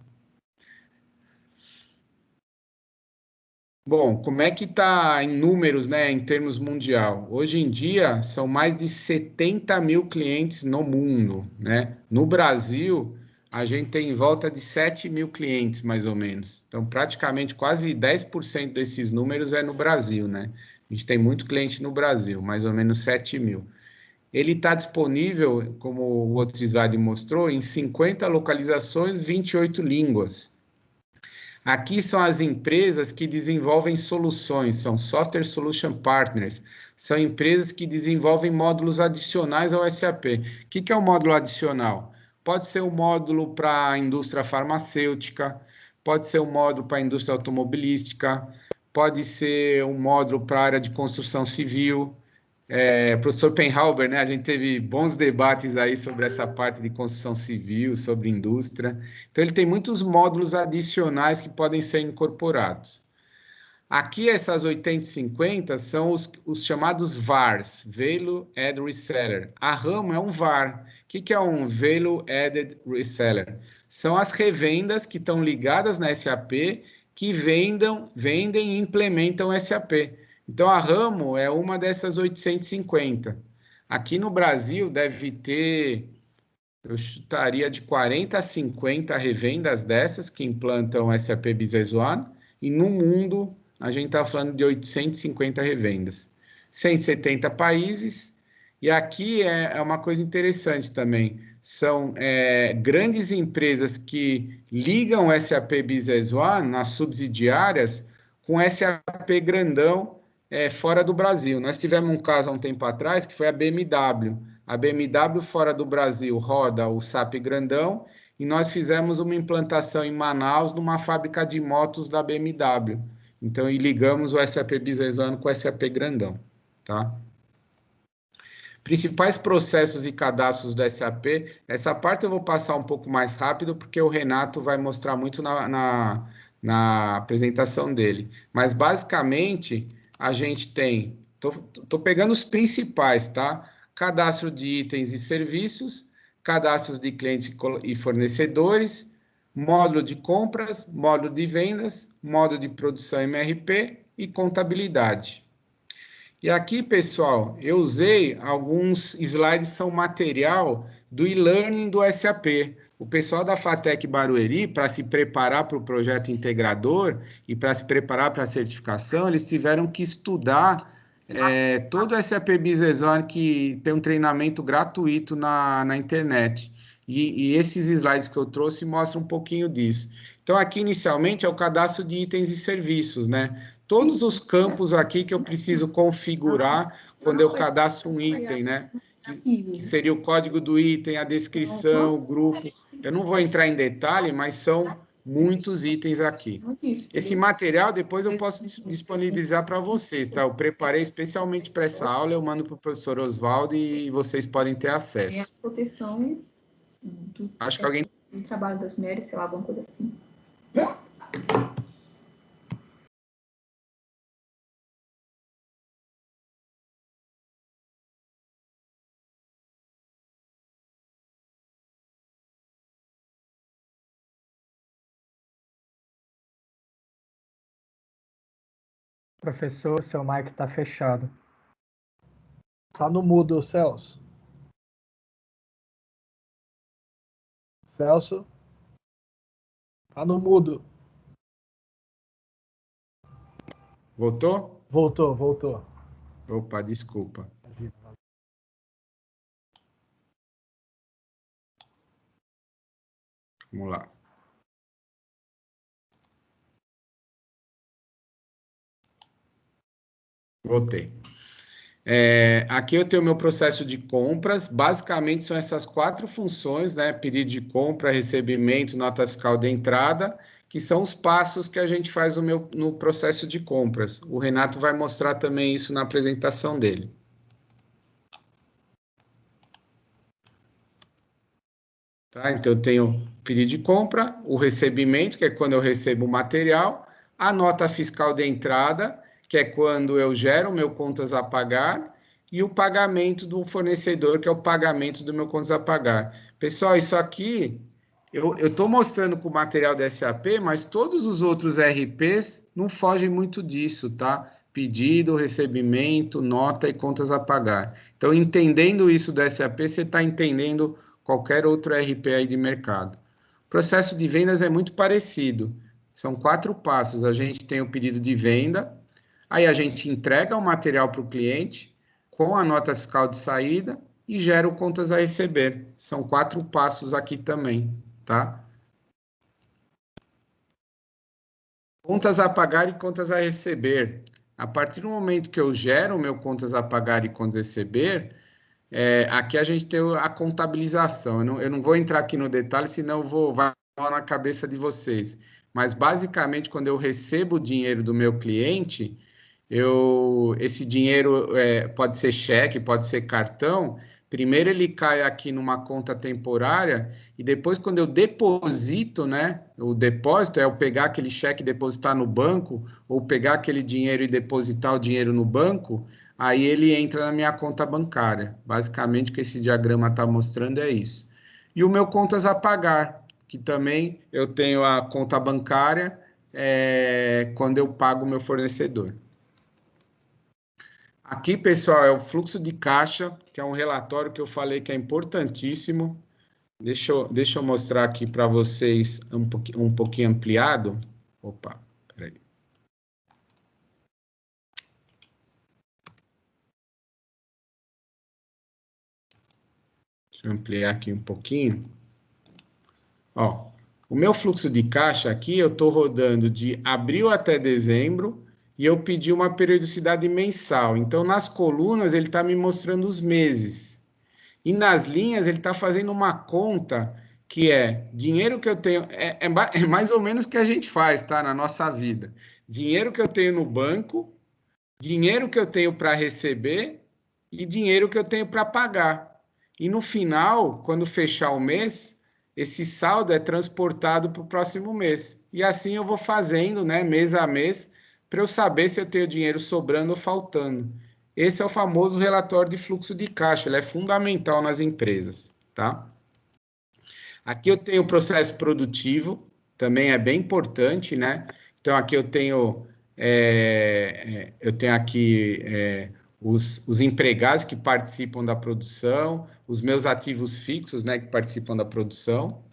Bom, como é que está em números, né, em termos mundial? Hoje em dia, são mais de 70 mil clientes no mundo, né? No Brasil, a gente tem em volta de 7 mil clientes, mais ou menos. Então, praticamente quase 10% desses números é no Brasil, né? A gente tem muito cliente no Brasil, mais ou menos 7 mil. Ele está disponível, como o outro slide mostrou, em 50 localizações, 28 línguas. Aqui são as empresas que desenvolvem soluções, são Software Solution Partners, são empresas que desenvolvem módulos adicionais ao SAP. O que é um módulo adicional? Pode ser um módulo para a indústria farmacêutica, pode ser um módulo para a indústria automobilística, pode ser um módulo para a área de construção civil. Professor Penhauber, né? A gente teve bons debates aí sobre essa parte de construção civil, sobre indústria. Então, ele tem muitos módulos adicionais que podem ser incorporados. Aqui, essas 850 são os chamados VARs, Value Added Reseller. A Ramo é um VAR. O que é um Value Added Reseller? São as revendas que estão ligadas na SAP, que vendem e implementam SAP. Então, a Ramo é uma dessas 850. Aqui no Brasil deve ter, eu chutaria de 40 a 50 revendas dessas que implantam SAP Business One, e no mundo a gente está falando de 850 revendas. 170 países, e aqui é uma coisa interessante também, são grandes empresas que ligam o SAP Business One nas subsidiárias com SAP grandão fora do Brasil. Nós tivemos um caso há um tempo atrás que foi a BMW. A BMW fora do Brasil roda o SAP grandão e nós fizemos uma implantação em Manaus numa fábrica de motos da BMW. Então, e ligamos o SAP Business One com o SAP grandão, tá? Principais processos e cadastros do SAP. Essa parte eu vou passar um pouco mais rápido, porque o Renato vai mostrar muito na apresentação dele. Mas, basicamente, a gente tem... Tô pegando os principais, tá? Cadastro de itens e serviços, cadastros de clientes e fornecedores, módulo de compras, módulo de vendas, módulo de produção MRP e contabilidade. E aqui, pessoal, eu usei alguns slides, são material do e-learning do SAP. O pessoal da FATEC Barueri, para se preparar para o projeto integrador e para se preparar para a certificação, eles tiveram que estudar todo o SAP Business One, que tem um treinamento gratuito na internet. E esses slides que eu trouxe mostram um pouquinho disso. Então, aqui, inicialmente, é o cadastro de itens e serviços, né? Todos os campos aqui que eu preciso configurar quando eu cadastro um item, né? Que seria o código do item, a descrição, o grupo. Eu não vou entrar em detalhe, mas são muitos itens aqui. Esse material depois eu posso disponibilizar para vocês, tá? Eu preparei especialmente para essa aula, eu mando para o professor Oswaldo e vocês podem ter acesso. É a proteção Acho que alguém... do trabalho das mulheres, sei lá, alguma coisa assim. Professor, seu mic está fechado. Tá no mudo, Celso. Celso? Tá no mudo. Voltou? Voltou. Opa, desculpa. Vamos lá. Voltei. Aqui eu tenho o meu processo de compras. Basicamente são essas 4 funções, né? Pedido de compra, recebimento, nota fiscal de entrada, que são os passos que a gente faz no processo de compras. O Renato vai mostrar também isso na apresentação dele. Tá? Então, eu tenho pedido de compra, o recebimento, que é quando eu recebo o material, a nota fiscal de entrada, que é quando eu gero o meu contas a pagar, e o pagamento do fornecedor, que é o pagamento do meu contas a pagar. Pessoal, isso aqui Eu estou mostrando com o material da SAP, mas todos os outros RPs não fogem muito disso, tá? Pedido, recebimento, nota e contas a pagar. Então, entendendo isso do SAP, você está entendendo qualquer outro RP aí de mercado. O processo de vendas é muito parecido. São 4 passos. A gente tem o pedido de venda, aí a gente entrega o material para o cliente com a nota fiscal de saída e gera o contas a receber. São 4 passos aqui também, tá? Contas a pagar e contas a receber. A partir do momento que eu gero o meu contas a pagar e contas a receber, aqui a gente tem a contabilização. Eu não vou entrar aqui no detalhe, senão vai na cabeça de vocês. Mas, basicamente, quando eu recebo o dinheiro do meu cliente, esse dinheiro pode ser cheque, pode ser cartão. Primeiro ele cai aqui numa conta temporária e depois quando eu deposito, né? O depósito é eu pegar aquele cheque e depositar no banco ou pegar aquele dinheiro e depositar o dinheiro no banco, aí ele entra na minha conta bancária. Basicamente o que esse diagrama está mostrando é isso. E o meu contas a pagar, que também eu tenho a conta bancária quando eu pago o meu fornecedor. Aqui, pessoal, é o fluxo de caixa, que é um relatório que eu falei que é importantíssimo. Deixa eu mostrar aqui para vocês um pouquinho ampliado. Opa, peraí. Deixa eu ampliar aqui um pouquinho. Ó, o meu fluxo de caixa aqui, eu estou rodando de abril até dezembro, e eu pedi uma periodicidade mensal. Então, nas colunas, ele está me mostrando os meses. E nas linhas, ele está fazendo uma conta que é dinheiro que eu tenho... É mais ou menos o que a gente faz, tá? Na nossa vida. Dinheiro que eu tenho no banco, dinheiro que eu tenho para receber e dinheiro que eu tenho para pagar. E no final, quando fechar o mês, esse saldo é transportado para o próximo mês. E assim eu vou fazendo, né, mês a mês, para eu saber se eu tenho dinheiro sobrando ou faltando. Esse é o famoso relatório de fluxo de caixa, ele é fundamental nas empresas, tá? Aqui eu tenho o processo produtivo, também é bem importante, né? Então aqui eu tenho aqui os empregados que participam da produção, os meus ativos fixos, né, que participam da produção.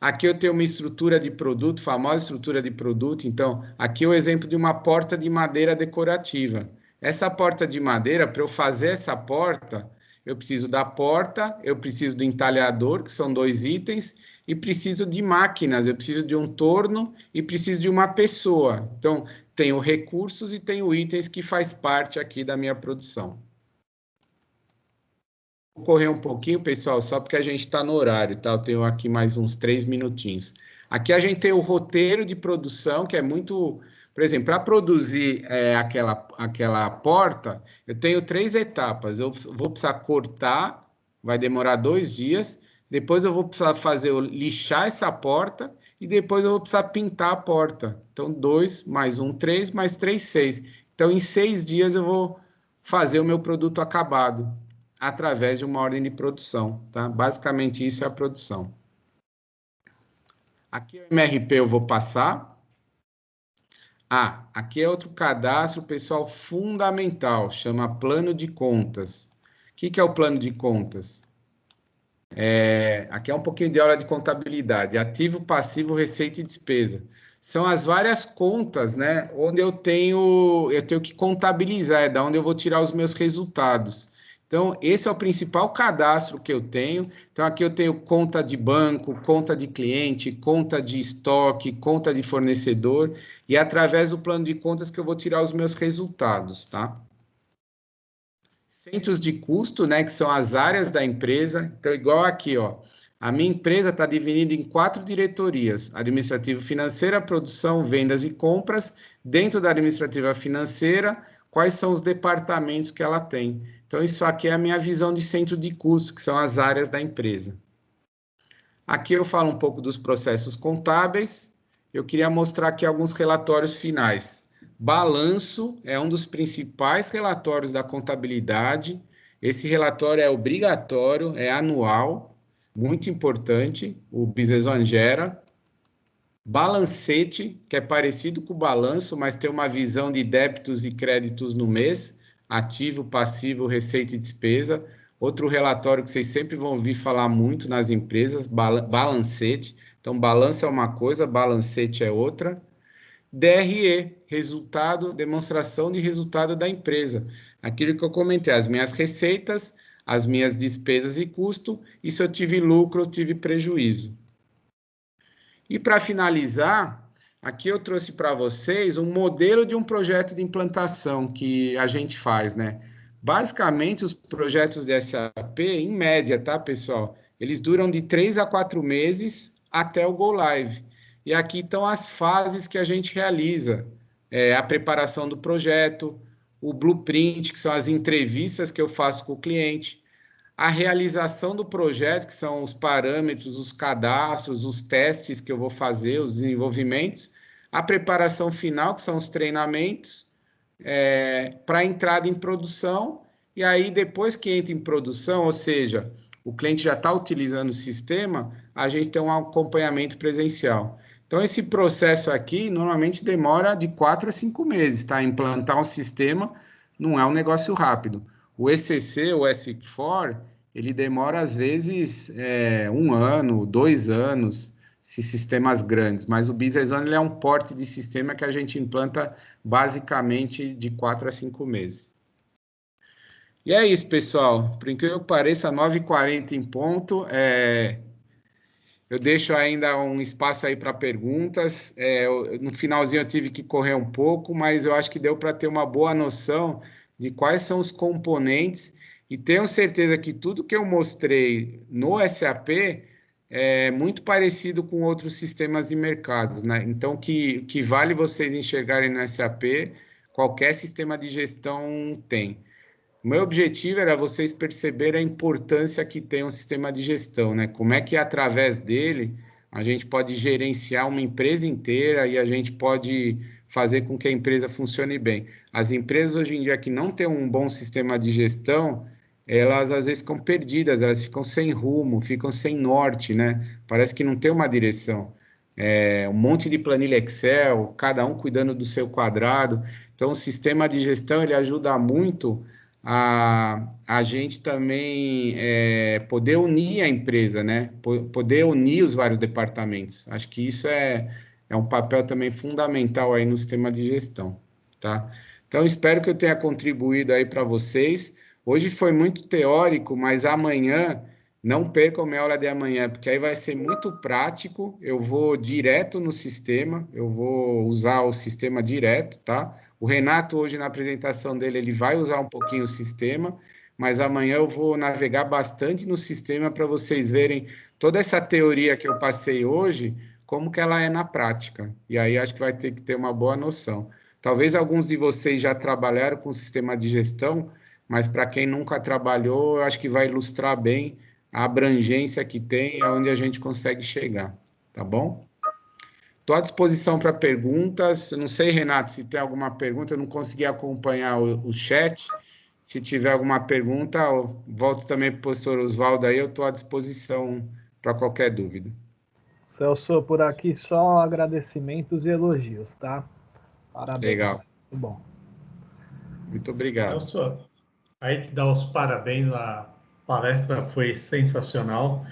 Aqui eu tenho uma estrutura de produto, famosa estrutura de produto. Então, aqui é o exemplo de uma porta de madeira decorativa. Essa porta de madeira, para eu fazer essa porta, eu preciso da porta, eu preciso do entalhador, que são 2 itens, e preciso de máquinas, eu preciso de um torno e preciso de uma pessoa. Então, tenho recursos e tenho itens que faz parte aqui da minha produção. Vou correr um pouquinho, pessoal, só porque a gente está no horário, tá? Eu tenho aqui mais uns 3 minutinhos. Aqui a gente tem o roteiro de produção, que é muito... Por exemplo, para produzir aquela porta, eu tenho 3 etapas. Eu vou precisar cortar, vai demorar 2 dias. Depois eu vou precisar lixar essa porta e depois eu vou precisar pintar a porta. Então, 2 mais 1, 3, mais 3, 6. Então, em 6 dias eu vou fazer o meu produto acabado através de uma ordem de produção, tá? Basicamente isso é a produção. Aqui o MRP eu vou passar. Aqui é outro cadastro, pessoal, fundamental, chama plano de contas. O que é o plano de contas? Aqui é um pouquinho de aula de contabilidade. Ativo, passivo, receita e despesa. São as várias contas, né? Onde eu tenho que contabilizar, é da onde eu vou tirar os meus resultados. Então, esse é o principal cadastro que eu tenho. Então, aqui eu tenho conta de banco, conta de cliente, conta de estoque, conta de fornecedor, e é através do plano de contas que eu vou tirar os meus resultados, tá? Centros de custo, né, que são as áreas da empresa. Então, igual aqui, ó, a minha empresa está dividida em 4 diretorias: administrativa financeira, produção, vendas e compras. Dentro da administrativa financeira, quais são os departamentos que ela tem? Então, isso aqui é a minha visão de centro de custo, que são as áreas da empresa. Aqui eu falo um pouco dos processos contábeis. Eu queria mostrar aqui alguns relatórios finais. Balanço é um dos principais relatórios da contabilidade. Esse relatório é obrigatório, é anual. muito importante, o Business One gera. Balancete, que é parecido com o balanço, mas tem uma visão de débitos e créditos no mês, ativo, passivo, receita e despesa. Outro relatório que vocês sempre vão ouvir falar muito nas empresas, balancete. Então, balanço é uma coisa, balancete é outra. DRE, resultado, demonstração de resultado da empresa. Aquilo que eu comentei, as minhas receitas, as minhas despesas e custo, e se eu tive lucro ou tive prejuízo. E para finalizar, aqui eu trouxe para vocês um modelo de um projeto de implantação que a gente faz, né? Basicamente, os projetos de SAP, em média, tá, pessoal? Eles duram de 3 a 4 meses até o Go Live. E aqui estão as fases que a gente realiza. A preparação do projeto, o blueprint, que são as entrevistas que eu faço com o cliente, a realização do projeto, que são os parâmetros, os cadastros, os testes que eu vou fazer, os desenvolvimentos, a preparação final, que são os treinamentos, para a entrada em produção, e aí depois que entra em produção, ou seja, o cliente já está utilizando o sistema, a gente tem um acompanhamento presencial. Então, esse processo aqui normalmente demora de 4 a 5 meses, tá? Implantar um sistema não é um negócio rápido. O ECC, o S4, ele demora às vezes 1 ano, 2 anos, esses sistemas grandes, mas o Business One ele é um porte de sistema que a gente implanta basicamente de 4 a 5 meses. E é isso, pessoal. Por incrível que pareça, 9h40 em ponto. Eu deixo ainda um espaço aí para perguntas. No finalzinho eu tive que correr um pouco, mas eu acho que deu para ter uma boa noção de quais são os componentes e tenho certeza que tudo que eu mostrei no SAP é muito parecido com outros sistemas de mercados, né? Então, que vale vocês enxergarem no SAP, qualquer sistema de gestão tem. O meu objetivo era vocês perceberem a importância que tem um sistema de gestão, né? Como é que através dele a gente pode gerenciar uma empresa inteira e a gente pode fazer com que a empresa funcione bem. As empresas hoje em dia que não têm um bom sistema de gestão, elas às vezes ficam perdidas, elas ficam sem rumo, ficam sem norte, né? Parece que não tem uma direção. Um monte de planilha Excel, cada um cuidando do seu quadrado. Então, o sistema de gestão ele ajuda muito a gente também poder unir a empresa, né? Poder unir os vários departamentos. Acho que isso é um papel também fundamental aí no sistema de gestão, tá? Então, espero que eu tenha contribuído aí para vocês. Hoje foi muito teórico, mas amanhã, não percam minha aula de amanhã, porque aí vai ser muito prático. Eu vou direto no sistema, eu vou usar o sistema direto, tá? O Renato, hoje, na apresentação dele, ele vai usar um pouquinho o sistema, mas amanhã eu vou navegar bastante no sistema para vocês verem toda essa teoria que eu passei hoje, como que ela é na prática. E aí acho que vai ter que ter uma boa noção. Talvez alguns de vocês já trabalharam com sistema de gestão, mas para quem nunca trabalhou, eu acho que vai ilustrar bem a abrangência que tem e aonde a gente consegue chegar, tá bom? Estou à disposição para perguntas. Eu não sei, Renato, se tem alguma pergunta, eu não consegui acompanhar o chat. Se tiver alguma pergunta, eu volto também para o professor Oswaldo aí, eu estou à disposição para qualquer dúvida. Celso, por aqui só agradecimentos e elogios, tá? Parabéns. Legal. Muito bom. Muito obrigado. Celso, aí te dá os parabéns, a palestra foi sensacional.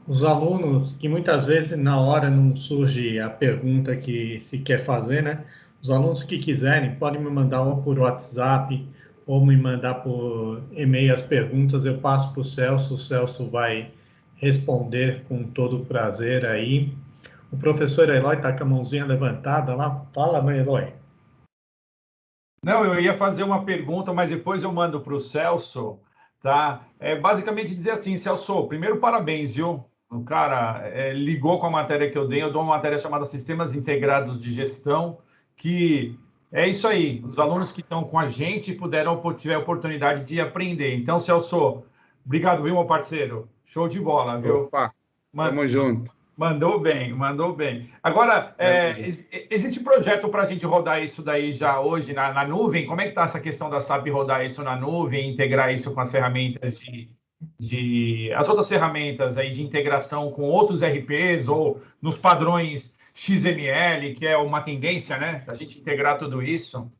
Os alunos, que muitas vezes na hora não surge a pergunta que se quer fazer, né? Os alunos que quiserem podem me mandar ou por WhatsApp ou me mandar por e-mail as perguntas, eu passo para o Celso vai responder com todo prazer aí. O professor Eloy está com a mãozinha levantada lá. Fala, mãe Eloy. Não, eu ia fazer uma pergunta, mas depois eu mando para o Celso, tá? Basicamente dizer assim, Celso, primeiro parabéns, viu? O cara ligou com a matéria que eu dei, eu dou uma matéria chamada Sistemas Integrados de Gestão, que é isso aí, os alunos que estão com a gente tiveram a oportunidade de aprender. Então, Celso, obrigado, viu, meu parceiro? Show de bola, viu? Opa, tamo junto. Mandou bem, mandou bem. Agora, existe projeto para a gente rodar isso daí já hoje na nuvem? Como é que está essa questão da SAP rodar isso na nuvem, integrar isso com as ferramentas de as outras ferramentas aí de integração com outros RPs ou nos padrões XML, que é uma tendência, né? A gente integrar tudo isso.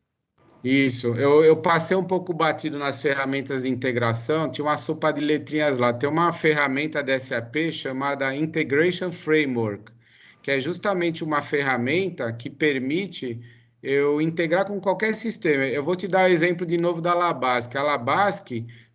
Isso, eu passei um pouco batido nas ferramentas de integração, tinha uma sopa de letrinhas lá. Tem uma ferramenta da SAP chamada Integration Framework, que é justamente uma ferramenta que permite eu integrar com qualquer sistema. Eu vou te dar o exemplo de novo da Alabask. A Alabask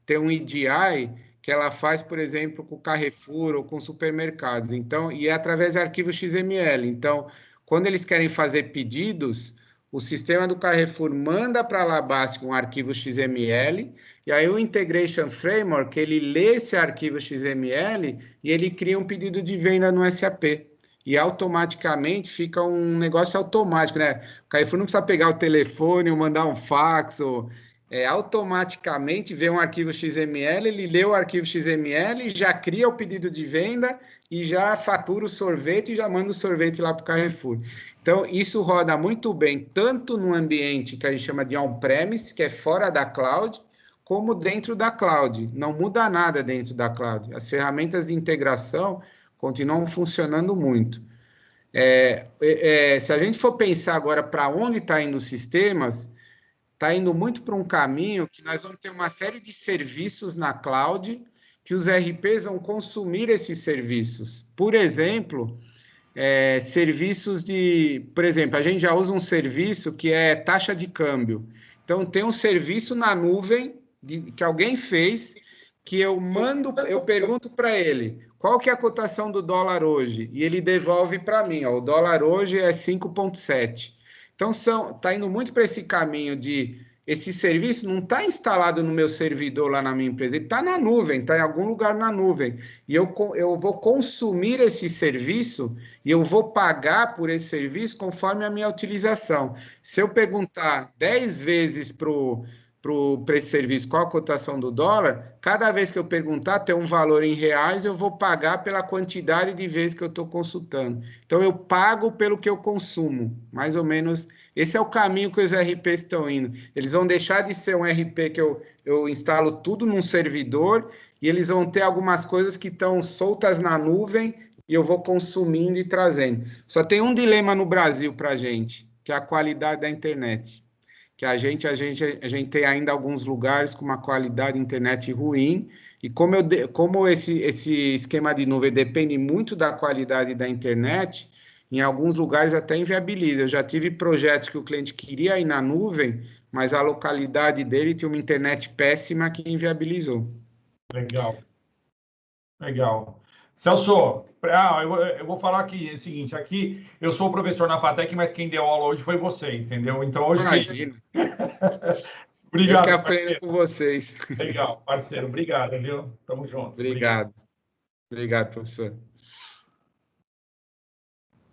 tem um EDI que ela faz, por exemplo, com Carrefour ou com supermercados. Então, e é através de arquivo XML. Então, quando eles querem fazer pedidos, o sistema do Carrefour manda para a Alabask um arquivo XML, e aí o Integration Framework, ele lê esse arquivo XML e ele cria um pedido de venda no SAP. E automaticamente fica um negócio automático, né? O Carrefour não precisa pegar o telefone ou mandar um fax, automaticamente vê um arquivo XML, ele lê o arquivo XML, já cria o pedido de venda e já fatura o sorvete e já manda o sorvete lá para o Carrefour. Então, isso roda muito bem, tanto no ambiente que a gente chama de on-premise, que é fora da cloud, como dentro da cloud. Não muda nada dentro da cloud. As ferramentas de integração continuam funcionando muito. Se a gente for pensar agora para onde está indo os sistemas, está indo muito para um caminho que nós vamos ter uma série de serviços na cloud que os RPs vão consumir esses serviços. Por exemplo, serviços por exemplo, a gente já usa um serviço que é taxa de câmbio. Então, tem um serviço na nuvem que alguém fez, que eu pergunto para ele, qual que é a cotação do dólar hoje? E ele devolve para mim, o dólar hoje é 5,7. Então, está indo muito para esse caminho de esse serviço não está instalado no meu servidor lá na minha empresa, ele está na nuvem, está em algum lugar na nuvem. E eu vou consumir esse serviço e eu vou pagar por esse serviço conforme a minha utilização. Se eu perguntar 10 vezes para esse serviço qual a cotação do dólar, cada vez que eu perguntar tem um valor em reais, eu vou pagar pela quantidade de vezes que eu estou consultando. Então, eu pago pelo que eu consumo, mais ou menos. Esse é o caminho que os RPs estão indo. Eles vão deixar de ser um RP que eu instalo tudo num servidor e eles vão ter algumas coisas que estão soltas na nuvem e eu vou consumindo e trazendo. Só tem um dilema no Brasil para a gente, que é a qualidade da internet. Que a gente tem ainda alguns lugares com uma qualidade de internet ruim e como esse esquema de nuvem depende muito da qualidade da internet, em alguns lugares até inviabiliza. Eu já tive projetos que o cliente queria ir na nuvem, mas a localidade dele tinha uma internet péssima que inviabilizou. Legal. Celso, eu vou falar aqui o seguinte, aqui eu sou o professor na FATEC, mas quem deu aula hoje foi você, entendeu? Então hoje... Imagina. Obrigado. Eu que aprendo com vocês. Legal, parceiro. Obrigado, viu? Tamo junto. Obrigado, professor.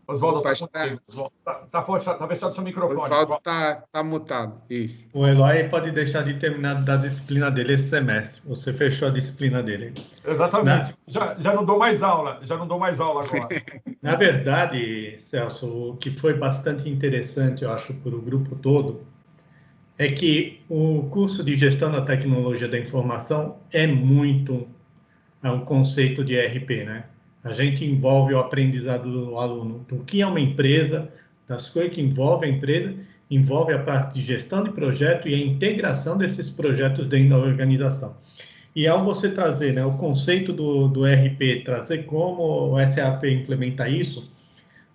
Oswaldo, tá fechado seu microfone. Oswaldo tá mutado, isso. O Eloy pode deixar de terminar da disciplina dele esse semestre. Você fechou a disciplina dele. Exatamente. Já não dou mais aula agora. Na verdade, Celso, o que foi bastante interessante, eu acho, para o grupo todo, é que o curso de Gestão da Tecnologia da Informação é muito um conceito de ERP, né? A gente envolve o aprendizado do aluno do que é uma empresa, das coisas que envolvem a empresa, envolve a parte de gestão de projeto e a integração desses projetos dentro da organização. E ao você trazer, né, o conceito do ERP, trazer como o SAP implementa isso,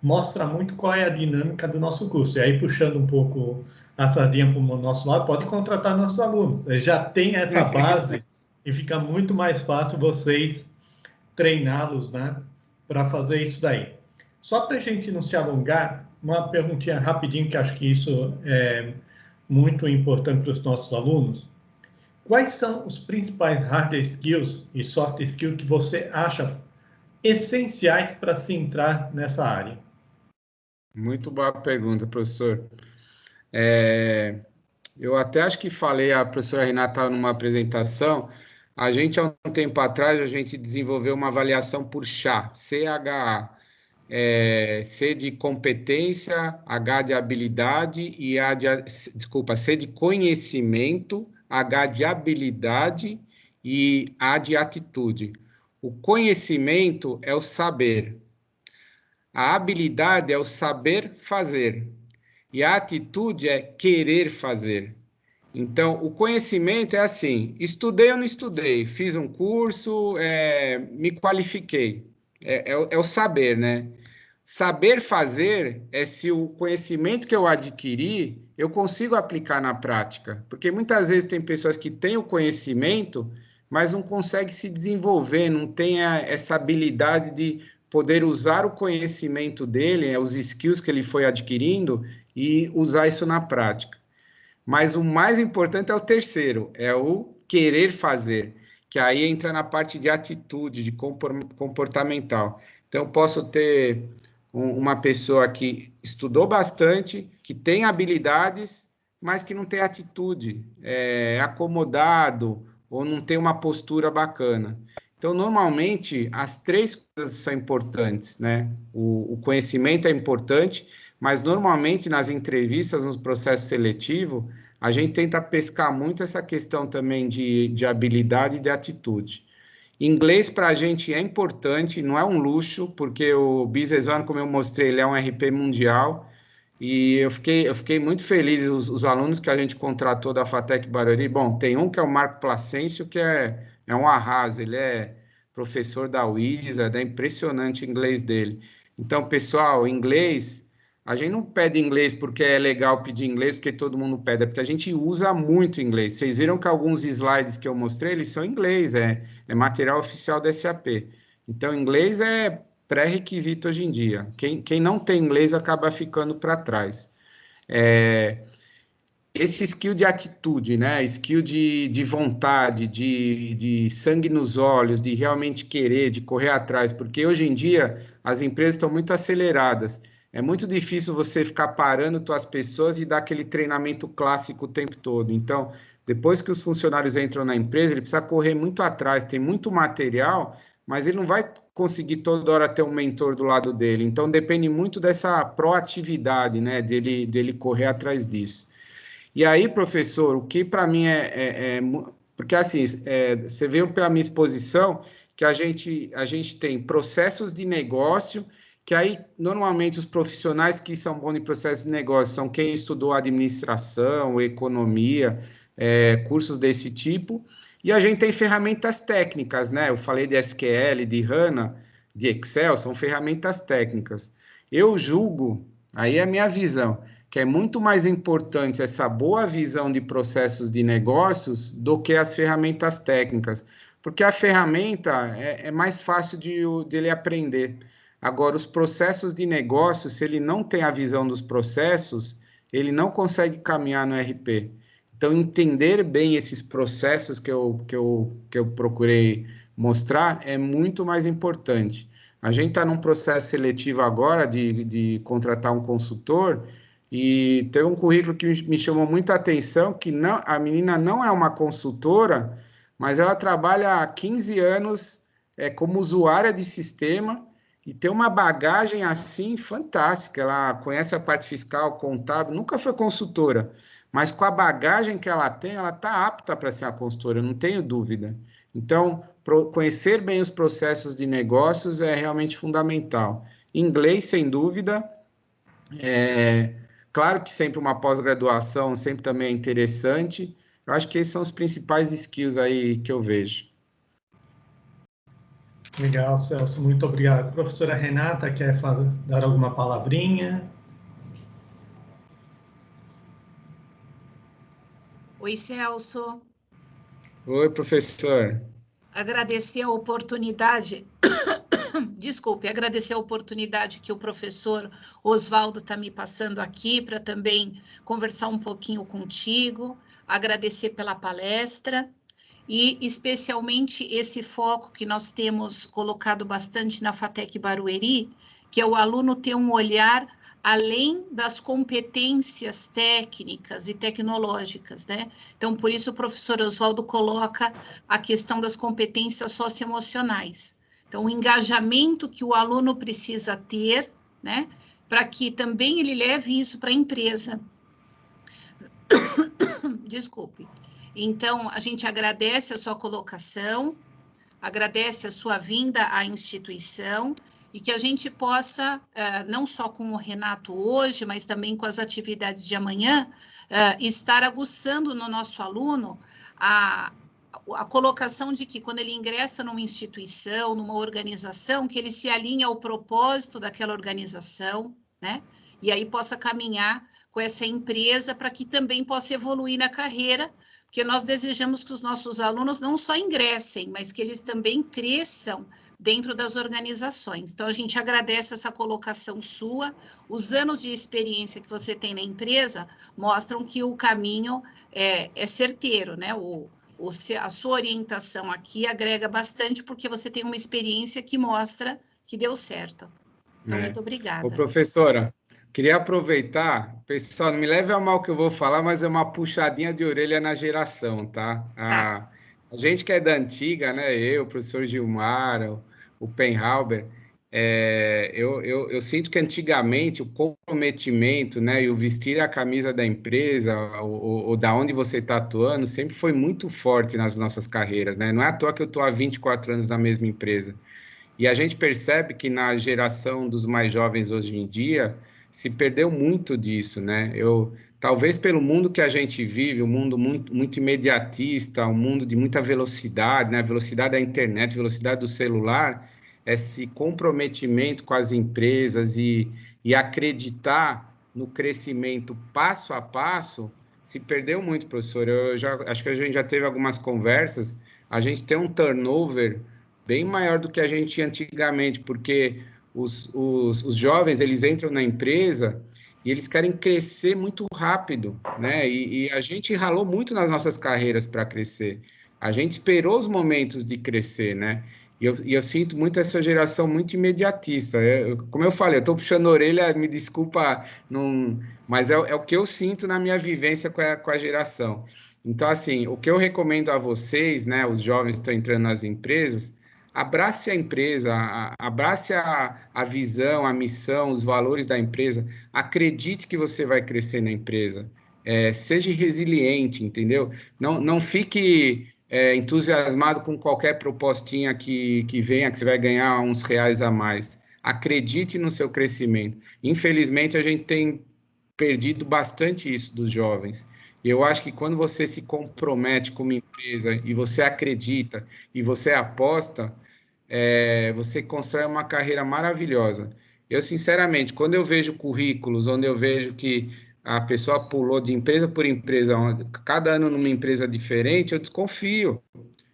mostra muito qual é a dinâmica do nosso curso. E aí, puxando um pouco a sardinha para o nosso lado, pode contratar nossos alunos. Eles já têm essa base e fica muito mais fácil vocês treiná-los, né, para fazer isso daí. Só para a gente não se alongar, uma perguntinha rapidinho, que acho que isso é muito importante para os nossos alunos. Quais são os principais hard skills e soft skills que você acha essenciais para se entrar nessa área? Muito boa pergunta, professor. Eu até acho que falei, a professora Renata, numa apresentação, a gente, há um tempo atrás, a gente desenvolveu uma avaliação por CHA, C-H-A. C de competência, H de habilidade e C de conhecimento, H de habilidade e A de atitude. O conhecimento é o saber. A habilidade é o saber fazer. E a atitude é querer fazer. Então, o conhecimento é assim, estudei ou não estudei, fiz um curso, me qualifiquei. É o saber, né? Saber fazer é se o conhecimento que eu adquiri, eu consigo aplicar na prática. Porque muitas vezes tem pessoas que têm o conhecimento, mas não conseguem se desenvolver, não tem essa habilidade de poder usar o conhecimento dele, os skills que ele foi adquirindo, e usar isso na prática. Mas o mais importante é o terceiro, é o querer fazer, que aí entra na parte de atitude, de comportamental. Então, eu posso ter uma pessoa que estudou bastante, que tem habilidades, mas que não tem atitude, é acomodado ou não tem uma postura bacana. Então, normalmente, as três coisas são importantes, né? O conhecimento é importante, mas normalmente nas entrevistas, nos processos seletivos, a gente tenta pescar muito essa questão também de habilidade e de atitude. Inglês para a gente é importante, não é um luxo, porque o Business One, como eu mostrei, ele é um RP mundial, e eu fiquei muito feliz, os alunos que a gente contratou da FATEC Barueri, bom, tem um que é o Marco Placêncio, que é um arraso, ele é professor da Wizard, é impressionante o inglês dele. Então, pessoal, inglês, a gente não pede inglês porque é legal pedir inglês, porque todo mundo pede, é porque a gente usa muito inglês. Vocês viram que alguns slides que eu mostrei, eles são em inglês, é material oficial da SAP. Então, inglês é pré-requisito hoje em dia. Quem não tem inglês acaba ficando para trás. Esse skill de atitude, né? Skill de vontade, de sangue nos olhos, de realmente querer, de correr atrás, porque hoje em dia as empresas estão muito aceleradas. É muito difícil você ficar parando suas pessoas e dar aquele treinamento clássico o tempo todo. Então, depois que os funcionários entram na empresa, ele precisa correr muito atrás, tem muito material, mas ele não vai conseguir toda hora ter um mentor do lado dele. Então, depende muito dessa proatividade, né? Dele correr atrás disso. E aí, professor, o que para mim porque assim, você viu pela minha exposição que a gente tem processos de negócio, que aí normalmente os profissionais que são bons em processos de negócio são quem estudou administração, economia, cursos desse tipo, e a gente tem ferramentas técnicas, né? Eu falei de SQL, de HANA, de Excel, são ferramentas técnicas. Eu julgo, aí é a minha visão, que é muito mais importante essa boa visão de processos de negócios do que as ferramentas técnicas, porque a ferramenta é mais fácil de ele aprender. Agora, os processos de negócio, se ele não tem a visão dos processos, ele não consegue caminhar no RP. Então, entender bem esses processos que eu procurei mostrar é muito mais importante. A gente está num processo seletivo agora de contratar um consultor, e tem um currículo que me chamou muita atenção, que não, a menina não é uma consultora, mas ela trabalha há 15 anos como usuária de sistema e tem uma bagagem assim fantástica. Ela conhece a parte fiscal, contábil, nunca foi consultora, mas com a bagagem que ela tem, ela está apta para ser a consultora, não tenho dúvida. Então, conhecer bem os processos de negócios é realmente fundamental. Inglês, sem dúvida. Claro que sempre uma pós-graduação sempre também é interessante. Eu acho que esses são os principais skills aí que eu vejo. Legal, Celso, muito obrigado. Professora Renata, quer dar alguma palavrinha? Oi, Celso. Oi, professor. Agradecer a oportunidade, desculpe, agradecer a oportunidade que o professor Oswaldo está me passando aqui para também conversar um pouquinho contigo, agradecer pela palestra e especialmente esse foco que nós temos colocado bastante na FATEC Barueri, que é o aluno ter um olhar além das competências técnicas e tecnológicas, né? Então, por isso o professor Oswaldo coloca a questão das competências socioemocionais. Então, o engajamento que o aluno precisa ter, né? Para que também ele leve isso para a empresa. Desculpe. Então, a gente agradece a sua colocação, agradece a sua vinda à instituição e que a gente possa, não só com o Renato hoje, mas também com as atividades de amanhã, estar aguçando no nosso aluno a colocação de que quando ele ingressa numa instituição, numa organização, que ele se alinha ao propósito daquela organização, né? E aí possa caminhar com essa empresa para que também possa evoluir na carreira, porque nós desejamos que os nossos alunos não só ingressem, mas que eles também cresçam dentro das organizações. Então, a gente agradece essa colocação sua. Os anos de experiência que você tem na empresa mostram que o caminho é certeiro, né? A sua orientação aqui agrega bastante, porque você tem uma experiência que mostra que deu certo. Então, muito obrigada. Ô, professora, queria aproveitar, pessoal, não me leve a mal o que eu vou falar, mas é uma puxadinha de orelha na geração, tá? A gente que é da antiga, né? Eu, o professor Gilmar, o Penhauber, eu sinto que antigamente o comprometimento, né, e o vestir a camisa da empresa, ou da onde você está atuando, sempre foi muito forte nas nossas carreiras, né? Não é à toa que eu estou há 24 anos na mesma empresa. E a gente percebe que na geração dos mais jovens hoje em dia se perdeu muito disso, né? Talvez pelo mundo que a gente vive, um mundo muito, muito imediatista, um mundo de muita velocidade, né? A velocidade da internet, a velocidade do celular, esse comprometimento com as empresas e acreditar no crescimento passo a passo se perdeu muito, professor. Acho que a gente já teve algumas conversas, a gente tem um turnover bem maior do que a gente tinha antigamente, porque os jovens, eles entram na empresa e eles querem crescer muito rápido, né? E a gente ralou muito nas nossas carreiras para crescer. A gente esperou os momentos de crescer, né? E eu sinto muito essa geração muito imediatista. Como eu falei, eu estou puxando a orelha, me desculpa, mas é o que eu sinto na minha vivência com a geração. Então, assim, o que eu recomendo a vocês, né, os jovens que estão entrando nas empresas, abrace a empresa, abrace a visão, a missão, os valores da empresa, acredite que você vai crescer na empresa, seja resiliente, entendeu? Não fique entusiasmado com qualquer propostinha que venha, que você vai ganhar uns reais a mais. Acredite no seu crescimento. Infelizmente, a gente tem perdido bastante isso dos jovens. Eu acho que quando você se compromete com uma empresa e você acredita e você aposta, você constrói uma carreira maravilhosa. Eu, sinceramente, quando eu vejo currículos onde eu vejo que a pessoa pulou de empresa por empresa, cada ano numa empresa diferente, eu desconfio.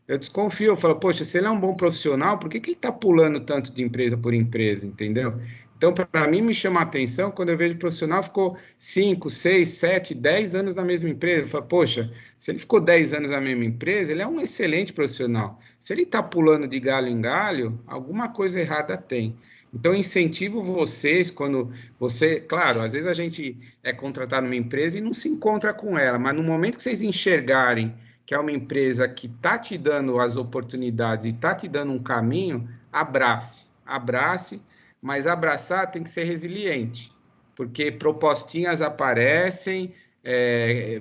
Eu falo, poxa, se ele é um bom profissional, por que ele está pulando tanto de empresa por empresa, entendeu? Então, para mim, me chama a atenção quando eu vejo o profissional ficou 5, 6, 7, 10 anos na mesma empresa. Eu falo, poxa, se ele ficou 10 anos na mesma empresa, ele é um excelente profissional. Se ele está pulando de galho em galho, alguma coisa errada tem. Então, eu incentivo vocês quando claro, às vezes a gente é contratado numa empresa e não se encontra com ela, mas no momento que vocês enxergarem que é uma empresa que está te dando as oportunidades e está te dando um caminho, abrace, mas abraçar tem que ser resiliente, porque propostinhas aparecem,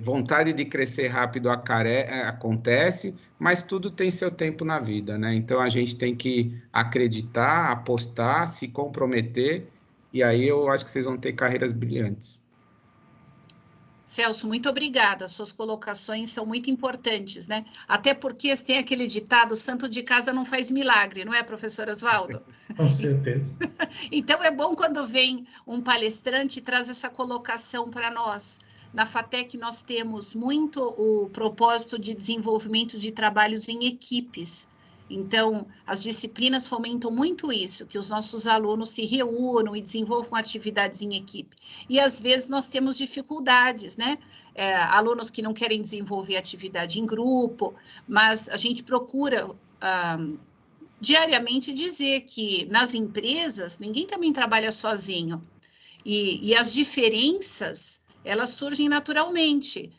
vontade de crescer rápido acontece, mas tudo tem seu tempo na vida, né? Então a gente tem que acreditar, apostar, se comprometer, e aí eu acho que vocês vão ter carreiras brilhantes. Celso, muito obrigada. As suas colocações são muito importantes, né? Até porque tem aquele ditado, santo de casa não faz milagre, não é, professor Oswaldo? Com certeza. Então, é bom quando vem um palestrante e traz essa colocação para nós. Na FATEC, nós temos muito o propósito de desenvolvimento de trabalhos em equipes. Então, as disciplinas fomentam muito isso, que os nossos alunos se reúnam e desenvolvam atividades em equipe. E, às vezes, nós temos dificuldades, né? Alunos que não querem desenvolver atividade em grupo, mas a gente procura diariamente dizer que nas empresas ninguém também trabalha sozinho. E as diferenças, elas surgem naturalmente.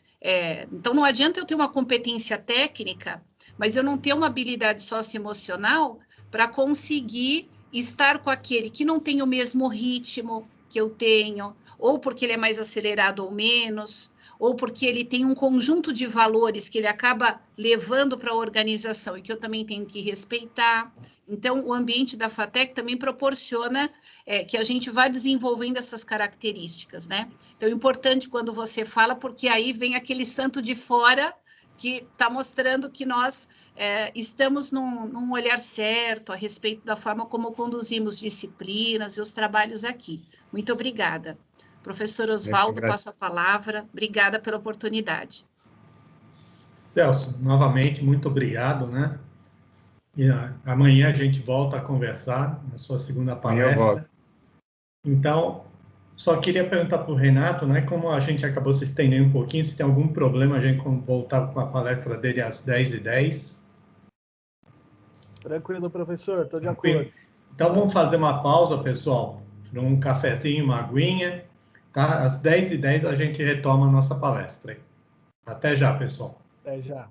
Então, não adianta eu ter uma competência técnica, mas eu não ter uma habilidade socioemocional para conseguir estar com aquele que não tem o mesmo ritmo que eu tenho, ou porque ele é mais acelerado ou menos, ou porque ele tem um conjunto de valores que ele acaba levando para a organização e que eu também tenho que respeitar. Então, o ambiente da FATEC também proporciona que a gente vá desenvolvendo essas características, né? Então, é importante quando você fala, porque aí vem aquele santo de fora que está mostrando que nós estamos num olhar certo a respeito da forma como conduzimos disciplinas e os trabalhos aqui. Muito obrigada. Professor Oswaldo, passo a palavra. Obrigada pela oportunidade. Celso, novamente, muito obrigado, né? E amanhã a gente volta a conversar na sua segunda palestra. Então, só queria perguntar para o Renato, né? Como a gente acabou se estendendo um pouquinho, se tem algum problema a gente voltar com a palestra dele às 10h10. Tranquilo, professor, estou de acordo. Então, vamos fazer uma pausa, pessoal, para um cafezinho, uma aguinha. Tá? Às 10h10 a gente retoma a nossa palestra. Até já, pessoal. Até já.